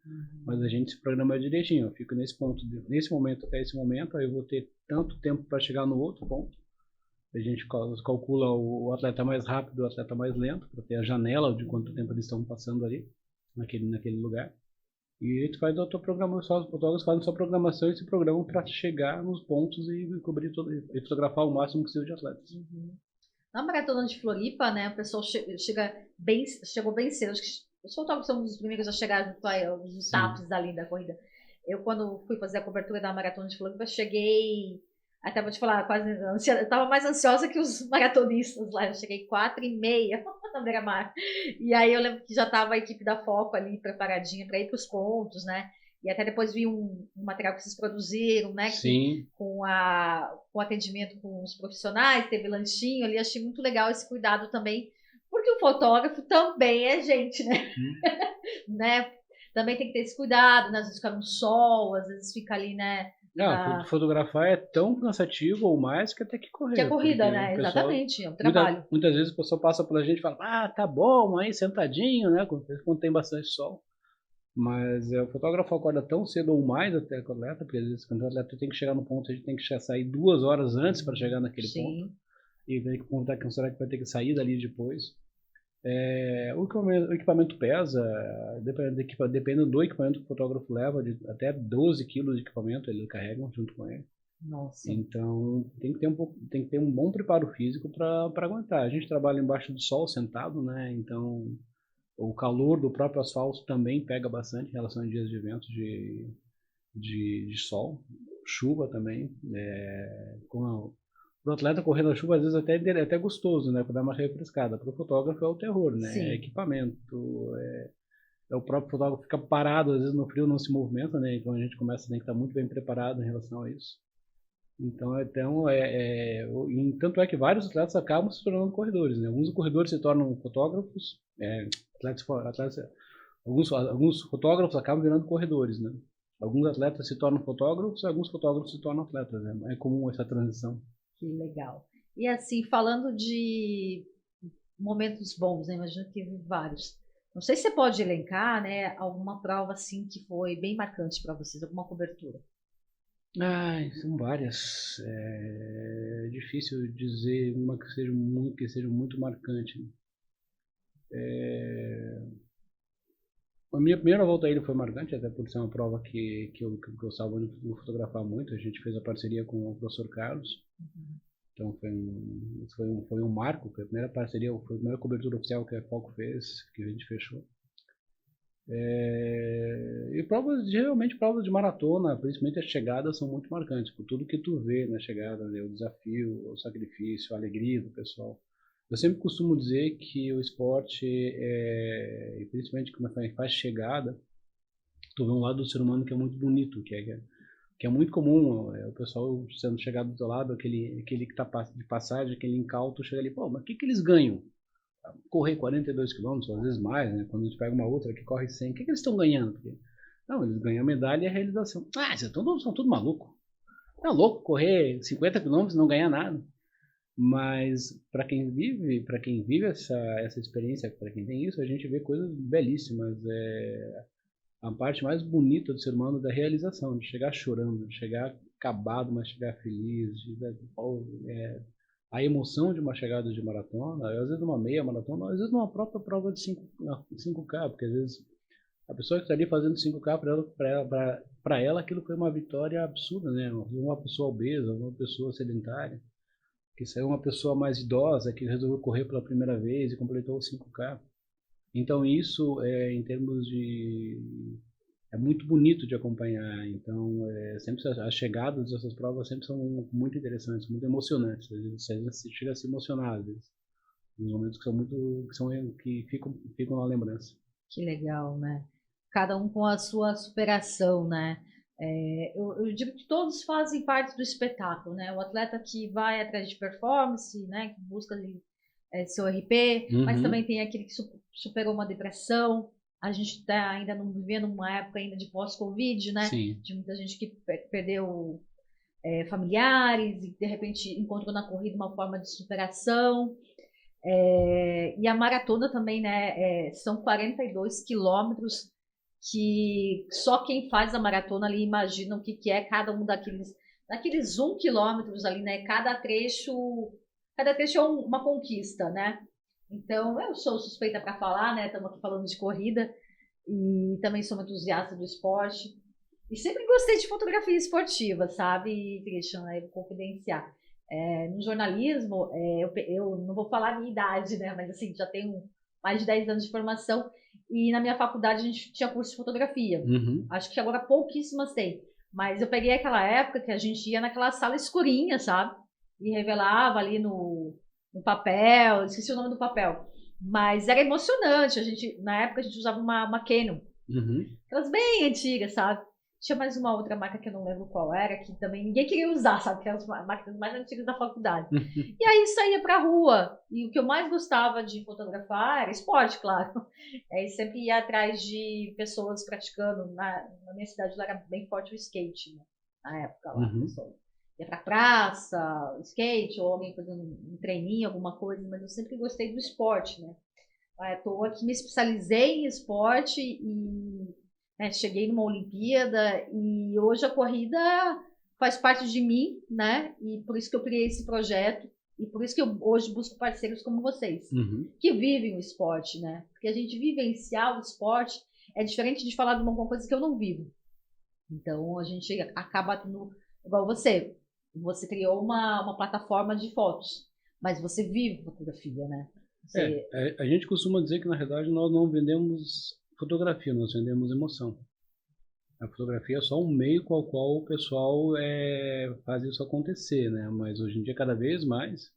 Mas a gente se programa direitinho. Eu fico nesse ponto, nesse momento até esse momento, aí eu vou ter tanto tempo para chegar no outro ponto. A gente calcula o atleta mais rápido e o atleta mais lento, para ter a janela de quanto tempo eles estão passando ali, naquele lugar. E tu faz a tua programação, os fotógrafos fazem sua programação e se programam para chegar nos pontos e cobrir tudo, e fotografar o máximo possível de atletas. Na maratona de Floripa, né, o pessoal chegou bem cedo. Acho que os fotógrafos são os primeiros a chegar junto aos status ali da corrida. Eu, quando fui fazer a cobertura da maratona de Floripa, cheguei, até vou te falar, quase eu estava mais ansiosa que os maratonistas lá. Eu cheguei 4h30 na beira-mar. E aí eu lembro que já estava a equipe da Foco ali preparadinha para ir para os pontos, né? E até depois vi um material que vocês produziram, né? Sim. Com o atendimento com os profissionais, teve lanchinho ali, achei muito legal esse cuidado também, porque o fotógrafo também é gente, né? Né? Também tem que ter esse cuidado, né? Às vezes fica no sol, às vezes fica ali, né? Fotografar é tão cansativo ou mais que até que correr. Que a corrida, né? Exatamente, é um trabalho. Muitas vezes o pessoal passa pela gente e fala, tá bom, aí sentadinho, né? Quando tem bastante sol. Mas o fotógrafo acorda tão cedo ou mais até o atleta, porque às vezes quando o atleta tem que chegar no ponto, a gente tem que sair 2 horas antes para chegar naquele ponto. E daí contar que será que vai ter que sair dali depois. O equipamento pesa, dependendo do equipamento que o fotógrafo leva, até 12 quilos de equipamento ele carrega junto com ele. Nossa. Então tem que ter um bom preparo físico para aguentar. A gente trabalha embaixo do sol, sentado, né? Então o calor do próprio asfalto também pega bastante em relação a dias de vento de sol, chuva também. Para o atleta correr na chuva, às vezes é até gostoso, né? Para dar uma refrescada. Para o fotógrafo é o terror, né? É equipamento, o próprio fotógrafo fica parado, às vezes no frio não se movimenta, né? Então a gente começa a ter que estar muito bem preparado em relação a isso. Então tanto é que vários atletas acabam se tornando corredores, né? Alguns corredores se tornam fotógrafos, alguns fotógrafos acabam virando corredores, né? Alguns atletas se tornam fotógrafos, alguns fotógrafos se tornam atletas, né? É comum essa transição. Que legal. E assim, falando de momentos bons, né? Imagino que teve vários. Não sei se você pode elencar, né, alguma prova assim que foi bem marcante para vocês, alguma cobertura. São várias. É difícil dizer uma que seja muito marcante. A minha primeira volta a ele foi marcante, até por ser uma prova que eu gostava de fotografar muito. A gente fez a parceria com o professor Carlos. Então foi um marco, foi a primeira parceria, foi a primeira cobertura oficial que a Foco fez, que a gente fechou. E geralmente provas de maratona, principalmente as chegadas, são muito marcantes, por tudo que tu vê na chegada, né? O desafio, o sacrifício, a alegria do pessoal. Eu sempre costumo dizer que o esporte, e principalmente quando faz chegada, tu vê um lado do ser humano que é muito bonito, que é muito comum, o pessoal sendo chegado do teu lado, aquele que está de passagem, aquele incauto, chega ali, pô, mas o que eles ganham? correr 42 quilômetros, às vezes mais, né? Quando a gente pega uma outra que corre 100, o que eles estão ganhando? Porque, não, eles ganham a medalha e a realização. Ah, vocês são tudo maluco. É louco correr 50 quilômetros e não ganhar nada. Mas para quem vive essa experiência, para quem tem isso, a gente vê coisas belíssimas. A parte mais bonita do ser humano é da realização, de chegar chorando, de chegar acabado, mas chegar feliz, a emoção de uma chegada de maratona, às vezes numa meia maratona, às vezes numa própria prova de 5K, porque às vezes a pessoa que está ali fazendo 5K para ela aquilo foi uma vitória absurda, né? Uma pessoa obesa, uma pessoa sedentária, que saiu uma pessoa mais idosa que resolveu correr pela primeira vez e completou o 5K. Então isso, em termos de... é muito bonito de acompanhar. Então, sempre as chegadas dessas provas sempre são muito interessantes, muito emocionantes. Você chega a se emocionar, às vezes. Nos momentos que ficam na lembrança. Que legal, né? Cada um com a sua superação, né? Eu digo que todos fazem parte do espetáculo, né? O atleta que vai atrás de performance, né? Que busca ali, seu RP, mas também tem aquele que superou uma depressão. A gente está ainda vivendo uma época ainda de pós-Covid, né? Sim. De muita gente que perdeu familiares e de repente encontrou na corrida uma forma de superação. E a maratona também, né? São 42 quilômetros que só quem faz a maratona ali imagina o que é cada um daqueles 1 quilômetros ali, né? Cada trecho é uma conquista, né? Então, eu sou suspeita para falar, né? Estamos aqui falando de corrida e também sou uma entusiasta do esporte. E sempre gostei de fotografia esportiva, sabe, Christian? Vou confidenciar. No jornalismo, eu não vou falar a minha idade, né? Mas assim, já tenho mais de 10 anos de formação. E na minha faculdade a gente tinha curso de fotografia. Acho que agora pouquíssimas tem. Mas eu peguei aquela época que a gente ia naquela sala escurinha, sabe? E revelava ali no papel, esqueci o nome do papel. Mas era emocionante. Na época a gente usava uma Canon. Aquelas bem antigas, sabe? Tinha mais uma outra marca que eu não lembro qual era, que também ninguém queria usar, sabe? Aquelas máquinas mais antigas da faculdade. E aí saía pra rua. E o que eu mais gostava de fotografar era esporte, claro. Aí sempre ia atrás de pessoas praticando. Na minha cidade lá era bem forte o skate, né? Na época lá, pessoal. Ia pra praça, skate, ou alguém fazendo um treininho, alguma coisa, mas eu sempre gostei do esporte, né? Estou aqui, me especializei em esporte e cheguei numa Olimpíada e hoje a corrida faz parte de mim, né? E por isso que eu criei esse projeto e por isso que eu hoje busco parceiros como vocês, que vivem o esporte, né? Porque a gente vivenciar o esporte é diferente de falar de uma coisa que eu não vivo. Então a gente acaba tendo, igual você criou uma plataforma de fotos, mas você vive fotografia, né? A gente costuma dizer que na realidade nós não vendemos fotografia, nós vendemos emoção. A fotografia é só um meio com o qual o pessoal faz isso acontecer, né? Mas hoje em dia, cada vez mais,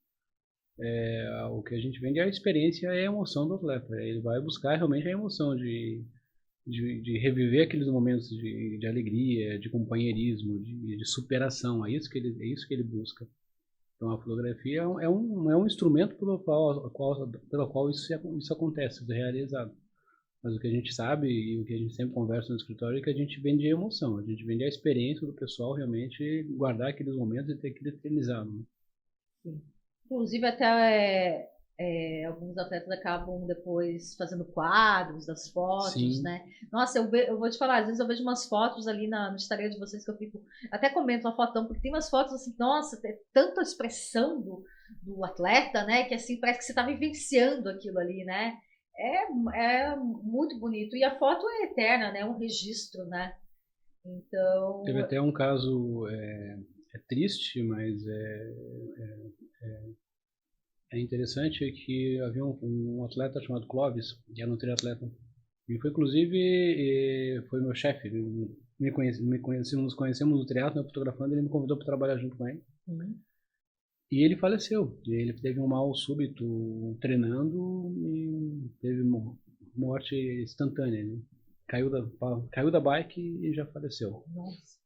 o que a gente vende é a experiência e a emoção do atleta. Ele vai buscar realmente a emoção de reviver aqueles momentos de alegria, de companheirismo, de superação. É isso que ele busca. Então a fotografia é um instrumento pelo qual isso acontece, isso é realizado. Mas o que a gente sabe e o que a gente sempre conversa no escritório é que a gente vende a emoção, a gente vende a experiência do pessoal realmente guardar aqueles momentos e ter aquilo eternizado. Né? Sim. Inclusive até alguns atletas acabam depois fazendo quadros das fotos, Sim. né? Nossa, eu vou te falar, às vezes eu vejo umas fotos ali no Instagram de vocês que eu fico, até comento uma fotão, porque tem umas fotos assim, nossa, tem tanta expressão do atleta, né? Que assim, parece que você está vivenciando aquilo ali, né? É muito bonito. E a foto é eterna, né? É um registro, né? Então... Teve até um caso, triste, mas é interessante que havia um atleta chamado Clóvis, que era um triatleta. E foi, inclusive, foi meu chefe. Nos conhecemos no triatlo, fotografando, ele me convidou para trabalhar junto com ele. E ele faleceu. Ele teve um mal súbito treinando e teve morte instantânea. Né? Caiu da bike e já faleceu. Nossa.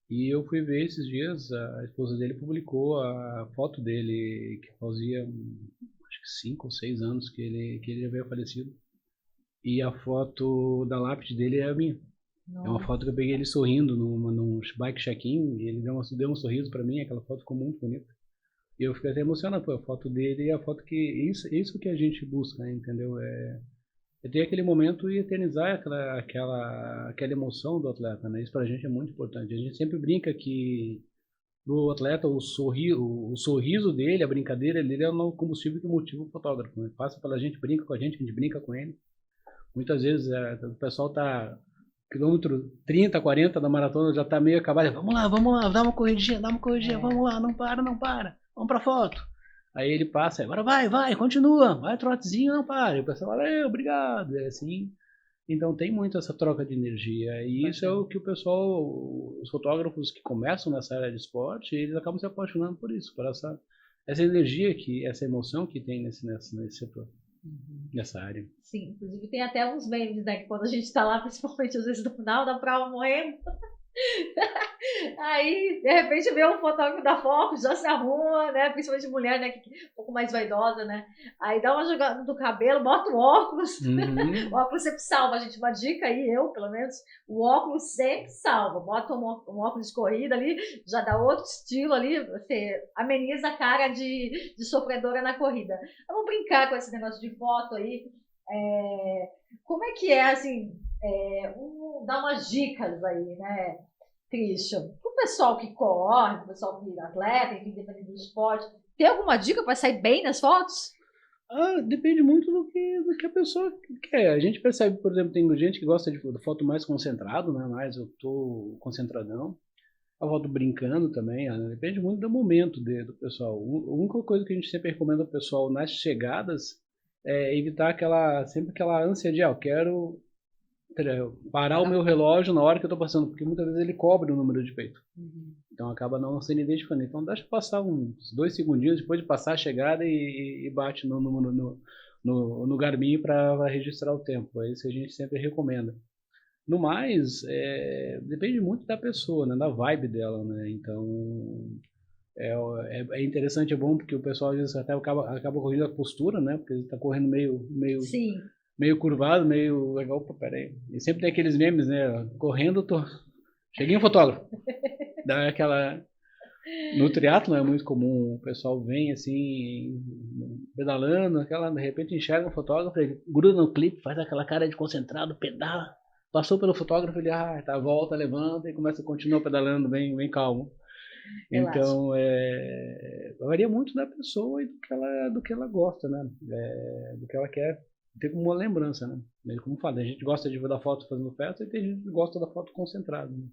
E eu fui ver esses dias, a esposa dele publicou a foto dele, que fazia, acho que 5 ou 6 anos que ele já veio falecido. E a foto da lápide dele é a minha. Nossa. É uma foto que eu peguei ele sorrindo num bike check-in, e ele deu um sorriso para mim, aquela foto ficou muito bonita. E eu fiquei até emocionado, a foto dele é a foto que... Isso que a gente busca, né, entendeu? É ter aquele momento e eternizar aquela emoção do atleta, né? Isso pra gente é muito importante. A gente sempre brinca que o atleta, o sorriso dele, a brincadeira dele é o combustível que motiva o fotógrafo, né? Passa pela gente, brinca com a gente brinca com ele. Muitas vezes o pessoal tá quilômetro 30, 40 da maratona, já tá meio acabado. Vamos lá, dá uma corridinha, vamos lá, não para, vamos pra foto. Aí ele passa, agora vai, continua, vai trotezinho, não para. E o pessoal fala, obrigado, é assim. Então tem muito essa troca de energia, e isso é o que o pessoal, os fotógrafos que começam nessa área de esporte, eles acabam se apaixonando por isso, por essa energia, essa emoção que tem nesse setor. Nessa área. Sim, inclusive tem até uns memes, né, que quando a gente tá lá, principalmente às vezes no final da prova morrendo, aí de repente vê um fotógrafo da Foco, já se arruma, né, principalmente mulher, né, que é um pouco mais vaidosa, né, aí dá uma jogada no cabelo, bota o óculos, o óculos sempre salva, gente, uma dica aí, eu pelo menos, o óculos sempre salva, bota um óculos de corrida ali, já dá outro estilo ali, você ameniza a cara de sofredora na corrida. Vamos brincar com esse negócio de foto aí, como é que é, assim, dar umas dicas aí, né, Christian, pro pessoal que corre, pro pessoal que é atleta, enfim, dependendo do esporte, tem alguma dica para sair bem nas fotos? Depende muito do que a pessoa quer. A gente percebe, por exemplo, tem gente que gosta de foto mais concentrado, né? Mais eu tô concentradão. A foto brincando também, né? Depende muito do momento do pessoal. A única coisa que a gente sempre recomenda ao pessoal nas chegadas é evitar sempre aquela ânsia de, eu quero parar o meu relógio na hora que eu tô passando, porque muitas vezes ele cobre o número de peito. Então acaba não sendo identificando. Então deixa passar uns 2 segundinhos depois de passar a chegada e bate no Garmin para registrar o tempo. É isso que a gente sempre recomenda. No mais, depende muito da pessoa, né, da vibe dela, né? Então é interessante, é bom, porque o pessoal às vezes até acaba correndo a postura, né? Porque ele está correndo Sim. meio curvado, meio legal. Opa, peraí. E sempre tem aqueles memes, né? Correndo, cheguei um fotógrafo. Dá aquela... No triatlo é muito comum, o pessoal vem assim, pedalando, de repente enxerga um fotógrafo, ele gruda no clipe, faz aquela cara de concentrado, pedala, passou pelo fotógrafo, ele volta, levanta e continua pedalando bem, bem calmo. Então, varia muito da pessoa e do que ela gosta, né? Do que ela quer ter como uma lembrança, né? Como fala, a gente gosta de ver da foto fazendo festa e tem gente que gosta da foto concentrada. Né?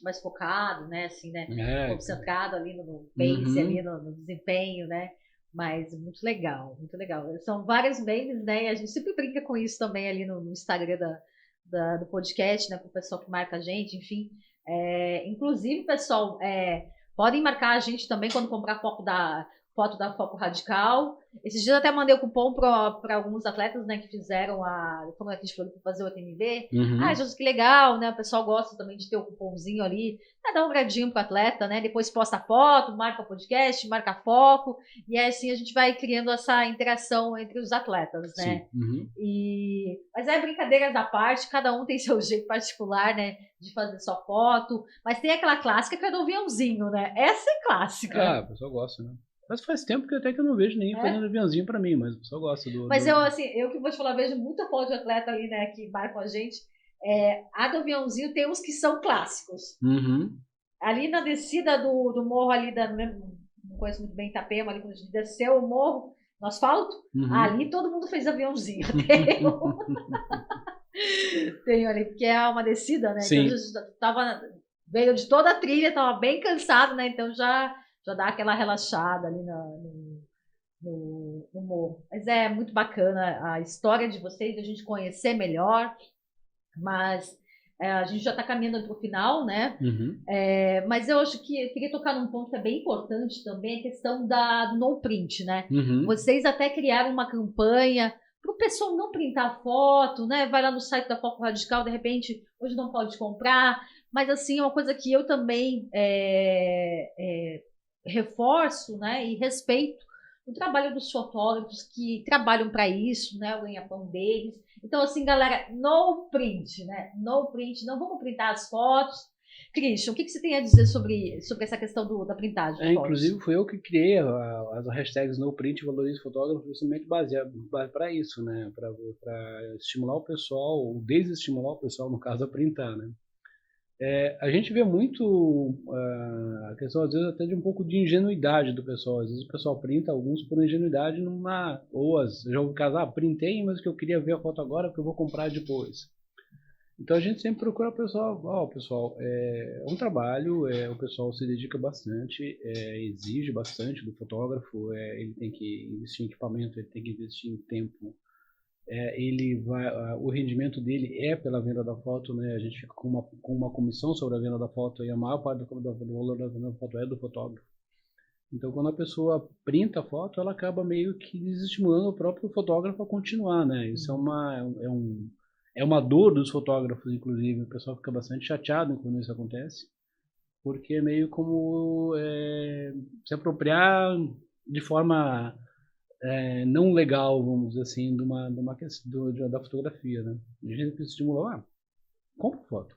Mais focado, né? Assim, né? Concentrado ali no pace, ali no desempenho, né? Mas muito legal, muito legal. São vários memes, né? E a gente sempre brinca com isso também ali no Instagram do podcast, né? Para o pessoal que marca a gente, enfim. Inclusive, pessoal, podem marcar a gente também quando comprar foto da Foco Radical. Esses dias até mandei o cupom para alguns atletas, né, que fizeram como a gente falou, para fazer o TMV. Jesus, que legal, né? O pessoal gosta também de ter o cupomzinho ali, dá um gradinho pro atleta, né? Depois posta a foto, marca o podcast, marca a foco, e aí assim a gente vai criando essa interação entre os atletas, né? Mas brincadeiras à parte, cada um tem seu jeito particular, né, de fazer sua foto, mas tem aquela clássica que é do aviãozinho, né? Essa é clássica. O pessoal gosta, né? Mas faz tempo que até que eu não vejo ninguém fazendo aviãozinho pra mim, mas o pessoal gosta do... Mas eu que vou te falar, vejo muita foto de atleta ali, né, que marcam a gente. A do aviãozinho tem uns que são clássicos. Ali na descida do morro ali, não conheço muito bem Itapema, ali quando a gente desceu o morro, no asfalto, ali todo mundo fez aviãozinho. Tem ali, porque é uma descida, né? Sim. Então veio de toda a trilha, tava bem cansado, né? Então já dá aquela relaxada ali no morro. Mas é muito bacana a história de vocês, a gente conhecer melhor, mas a gente já está caminhando para o final, né? Mas eu acho que eu queria tocar num ponto que é bem importante também, a questão do no print, né? Vocês até criaram uma campanha para o pessoal não printar foto, né? Vai lá no site da Foco Radical, de repente, hoje não pode comprar, mas assim, é uma coisa que eu também reforço, né, e respeito, o trabalho dos fotógrafos que trabalham para isso, né? O ganha-pão deles. Então, assim, galera, no print, né? No print, não vamos printar as fotos. Christian, o que você tem a dizer sobre essa questão da printagem de fotos? Inclusive, foi eu que criei as hashtags NoPrint Valorize Fotógrafo justamente baseado para isso, né? Para estimular o pessoal, ou desestimular o pessoal, no caso, a printar, né? A gente vê muito a questão, às vezes, até de um pouco de ingenuidade do pessoal. Às vezes o pessoal printa alguns por ingenuidade já ouvi caso, printei, mas que eu queria ver a foto agora porque eu vou comprar depois. Então a gente sempre procura o pessoal, pessoal, é um trabalho, o pessoal se dedica bastante, exige bastante do fotógrafo, ele tem que investir em equipamento, ele tem que investir em tempo. O rendimento dele é pela venda da foto, né? A gente fica com uma comissão sobre a venda da foto e a maior parte do valor da venda da foto é do fotógrafo. Então, quando a pessoa printa a foto, ela acaba meio que desestimulando o próprio fotógrafo a continuar, né? Isso é uma dor dos fotógrafos, inclusive. O pessoal fica bastante chateado quando isso acontece, porque é meio como se apropriar de forma não legal, vamos dizer assim, de uma questão da fotografia, né? A gente estimula, compra foto.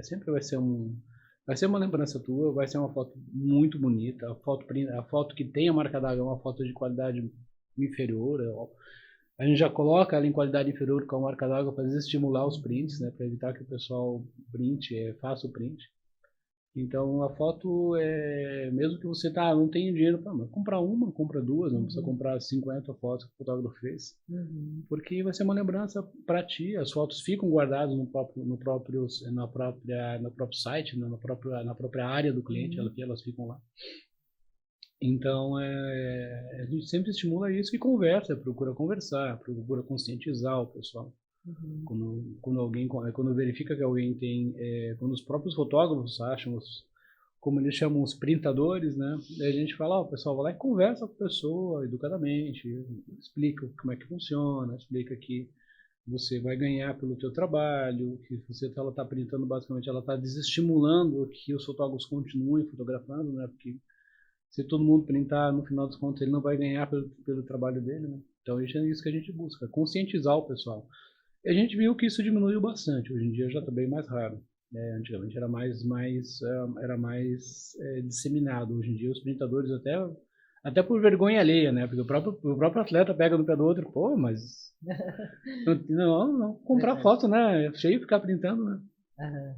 Sempre vai ser uma lembrança tua, vai ser uma foto muito bonita. A foto que tem a marca d'água é uma foto de qualidade inferior. A gente já coloca ela em qualidade inferior com a marca d'água para estimular os prints, né? Para evitar que o pessoal faça o print. Então a foto mesmo que você não tenha dinheiro para comprar uma, compra duas, não precisa comprar 50 fotos que o fotógrafo fez, porque vai ser uma lembrança para ti. As fotos ficam guardadas no próprio site, na própria área do cliente, elas ficam lá. Então a gente sempre estimula isso e procura conversar, procura conscientizar o pessoal. Quando verifica que alguém tem, quando os próprios fotógrafos acham, como eles chamam, os printadores, né? A gente fala, o pessoal vai lá e conversa com a pessoa educadamente, explica como é que funciona, explica que você vai ganhar pelo teu trabalho, que ela está printando, basicamente ela está desestimulando que os fotógrafos continuem fotografando, né? Porque se todo mundo printar, no final dos contos ele não vai ganhar pelo trabalho dele, né? Então é isso que a gente busca, conscientizar o pessoal. E a gente viu que isso diminuiu bastante. Hoje em dia já está bem mais raro. Antigamente era mais disseminado. Hoje em dia os printadores até por vergonha alheia, né? Porque o próprio atleta pega no pé do outro, mas não comprar foto, né? É feio ficar printando, né?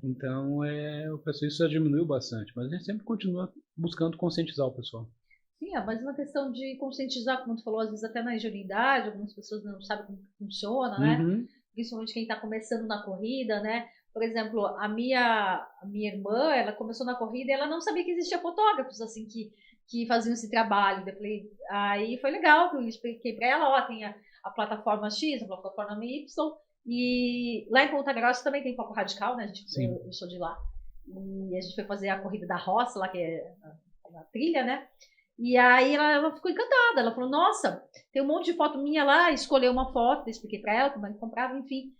Então o pessoal, isso já diminuiu bastante. Mas a gente sempre continua buscando conscientizar o pessoal. Sim, mas uma questão de conscientizar, como tu falou, às vezes até na ingenuidade, algumas pessoas não sabem como funciona, né? Principalmente quem está começando na corrida, né? Por exemplo, a minha irmã, ela começou na corrida e ela não sabia que existia fotógrafos, assim, que faziam esse trabalho. Aí foi legal, que eu expliquei para ela, tem a plataforma X, a plataforma Y, e lá em Ponta Grossa também tem foco radical, né? Eu sou de lá. E a gente foi fazer a corrida da roça lá, que é a trilha, né? E aí ela ficou encantada, ela falou, nossa, tem um monte de foto minha lá, escolheu uma foto, expliquei para ela como é que comprava, enfim.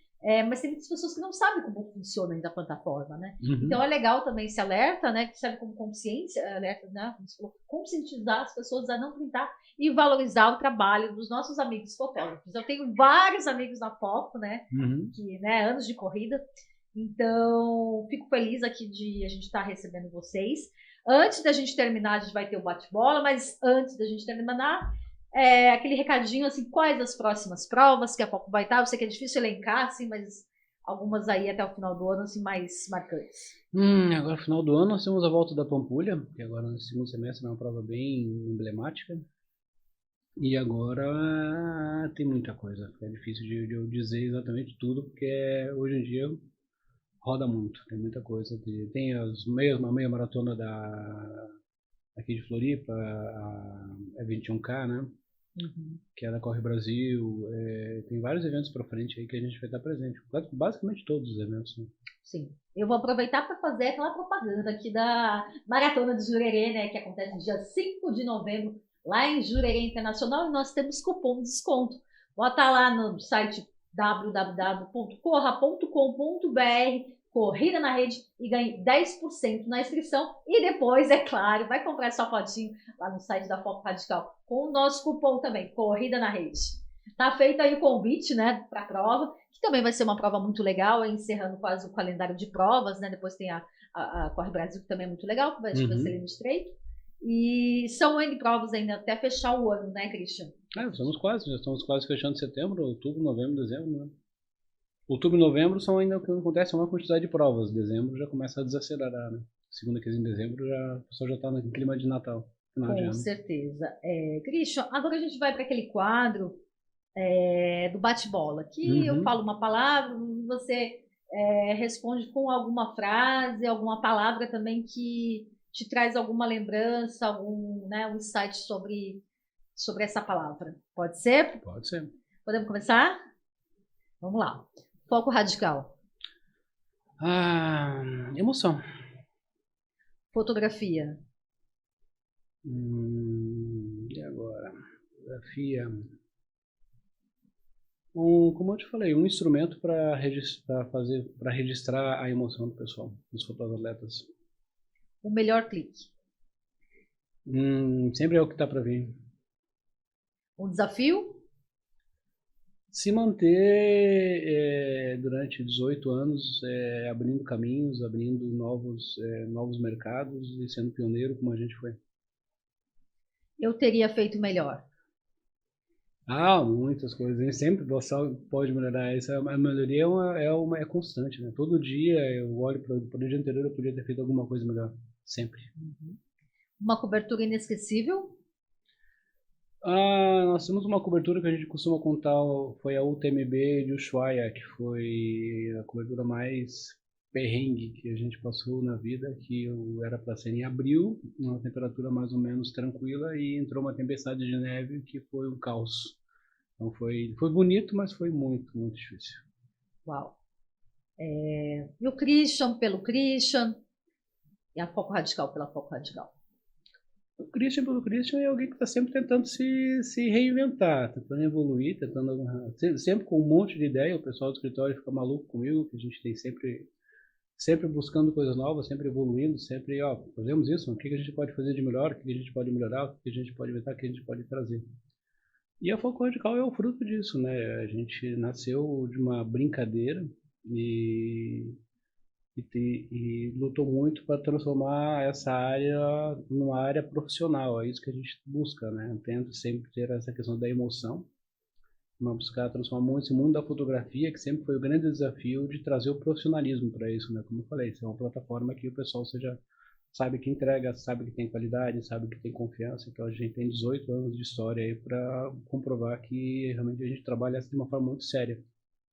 Mas tem muitas pessoas que não sabem como funciona ainda a plataforma, né? Então é legal também esse alerta, né? Que serve como consciência, alerta, né? Como você falou, conscientizar as pessoas a não printar e valorizar o trabalho dos nossos amigos fotógrafos. Eu tenho vários amigos na foto, né? Que, né, anos de corrida. Então, fico feliz aqui de a gente estar recebendo vocês. Antes da gente terminar, a gente vai ter o bate-bola, mas antes da gente terminar, aquele recadinho, assim, quais as próximas provas que a Foco vai estar? Eu sei que é difícil elencar, assim, mas algumas aí até o final do ano, assim, mais marcantes. Agora, no final do ano, nós temos a volta da Pampulha, que agora no segundo semestre é uma prova bem emblemática. E agora tem muita coisa. É difícil de eu dizer exatamente tudo, porque hoje em dia roda muito, tem muita coisa. Tem a meia maratona aqui de Floripa, a 21K, né? Que é da Corre Brasil. Tem vários eventos para frente aí que a gente vai estar presente. Basicamente todos os eventos. Né? Sim. Eu vou aproveitar para fazer aquela propaganda aqui da Maratona de Jurerê, né? Que acontece no dia 5 de novembro, lá em Jurerê Internacional, e nós temos cupom de desconto. Bota lá no site www.corra.com.br, Corrida na Rede e ganhe 10% na inscrição. E depois, é claro, vai comprar sua fotinho lá no site da Foco Radical com o nosso cupom também, Corrida na Rede. Tá feito aí o convite, né, para a prova, que também vai ser uma prova muito legal, encerrando quase o calendário de provas, né? Depois tem a Corre Brasil, que também é muito legal, que vai ser no estreito. E são N provas ainda até fechar o ano, né, Christian? Já estamos quase fechando setembro, outubro, novembro, dezembro, né? Outubro e novembro são ainda o que acontece uma quantidade de provas. Dezembro já começa a desacelerar, né? Segunda quinzena de dezembro o pessoal já está no clima de Natal. Com certeza. Christian, agora a gente vai para aquele quadro do bate-bola, que eu falo uma palavra, você responde com alguma frase, alguma palavra também que te traz alguma lembrança, algum um insight sobre essa palavra. Pode ser? Pode ser. Podemos começar? Vamos lá. Foco radical. Emoção. Fotografia. E agora? Fotografia. Como eu te falei, um instrumento para registrar a emoção do pessoal, dos fotoatletas. O melhor clique. Sempre é o que está para vir. Um desafio? Se manter durante 18 anos abrindo caminhos, abrindo novos mercados e sendo pioneiro como a gente foi. Eu teria feito melhor. Muitas coisas. Nem sempre você pode melhorar. A melhoria é constante, né? Todo dia eu olho para o dia anterior, eu podia ter feito alguma coisa melhor. Sempre. Uma cobertura inesquecível? Nós temos uma cobertura que a gente costuma contar, foi a UTMB de Ushuaia, que foi a cobertura mais perrengue que a gente passou na vida, que era para ser em abril, uma temperatura mais ou menos tranquila, e entrou uma tempestade de neve que foi um caos. Então foi bonito, mas foi muito, muito difícil. Uau! E o Christian pelo Christian, e a Foco Radical pela Foco Radical. O Christian pelo Christian é alguém que está sempre tentando se reinventar, tentando evoluir, sempre com um monte de ideia. O pessoal do escritório fica maluco comigo, que a gente tem sempre buscando coisas novas, sempre evoluindo, sempre, fazemos isso, o que a gente pode fazer de melhor, o que a gente pode melhorar, o que a gente pode inventar, o que a gente pode trazer. E a Foco Radical é o fruto disso, né? A gente nasceu de uma brincadeira e lutou muito para transformar essa área numa área profissional. É isso que a gente busca, né? Tento sempre ter essa questão da emoção, buscar transformar esse mundo da fotografia, que sempre foi o grande desafio de trazer o profissionalismo para isso, né? Como eu falei, isso é uma plataforma que o pessoal sabe que entrega, sabe que tem qualidade, sabe que tem confiança. Então a gente tem 18 anos de história aí para comprovar que realmente a gente trabalha de uma forma muito séria.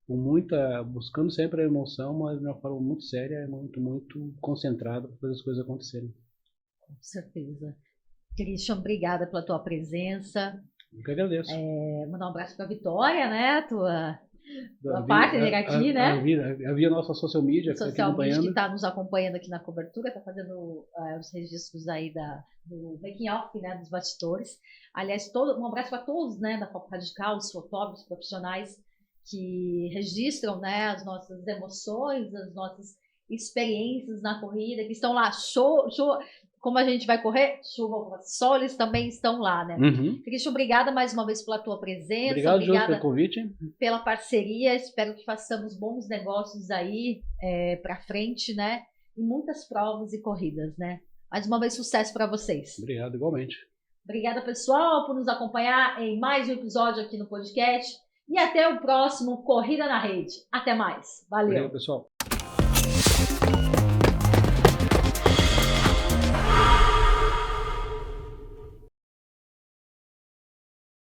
Buscando sempre a emoção, mas de uma forma muito séria, muito, muito concentrada para fazer as coisas acontecerem. Com certeza. Christian, obrigada pela tua presença. Eu que agradeço. Mandar um abraço para a Vitória, né? Tua partner aqui, né? A nossa social media que está nos acompanhando aqui na cobertura, está fazendo os registros aí do making off, né, dos bastidores. Aliás, um abraço para todos, né, da Foco Radical, os fotógrafos profissionais que registram, né, as nossas emoções, as nossas experiências na corrida, que estão lá, como a gente vai correr, chuva, sol, eles também estão lá, né? Christian, obrigada mais uma vez pela tua presença. Obrigada pelo convite. Pela parceria, espero que façamos bons negócios aí para frente, né? E muitas provas e corridas, né? Mais uma vez, sucesso para vocês. Obrigado, igualmente. Obrigada, pessoal, por nos acompanhar em mais um episódio aqui no podcast. E até o próximo Corrida na Rede. Até mais. Valeu. Valeu, pessoal.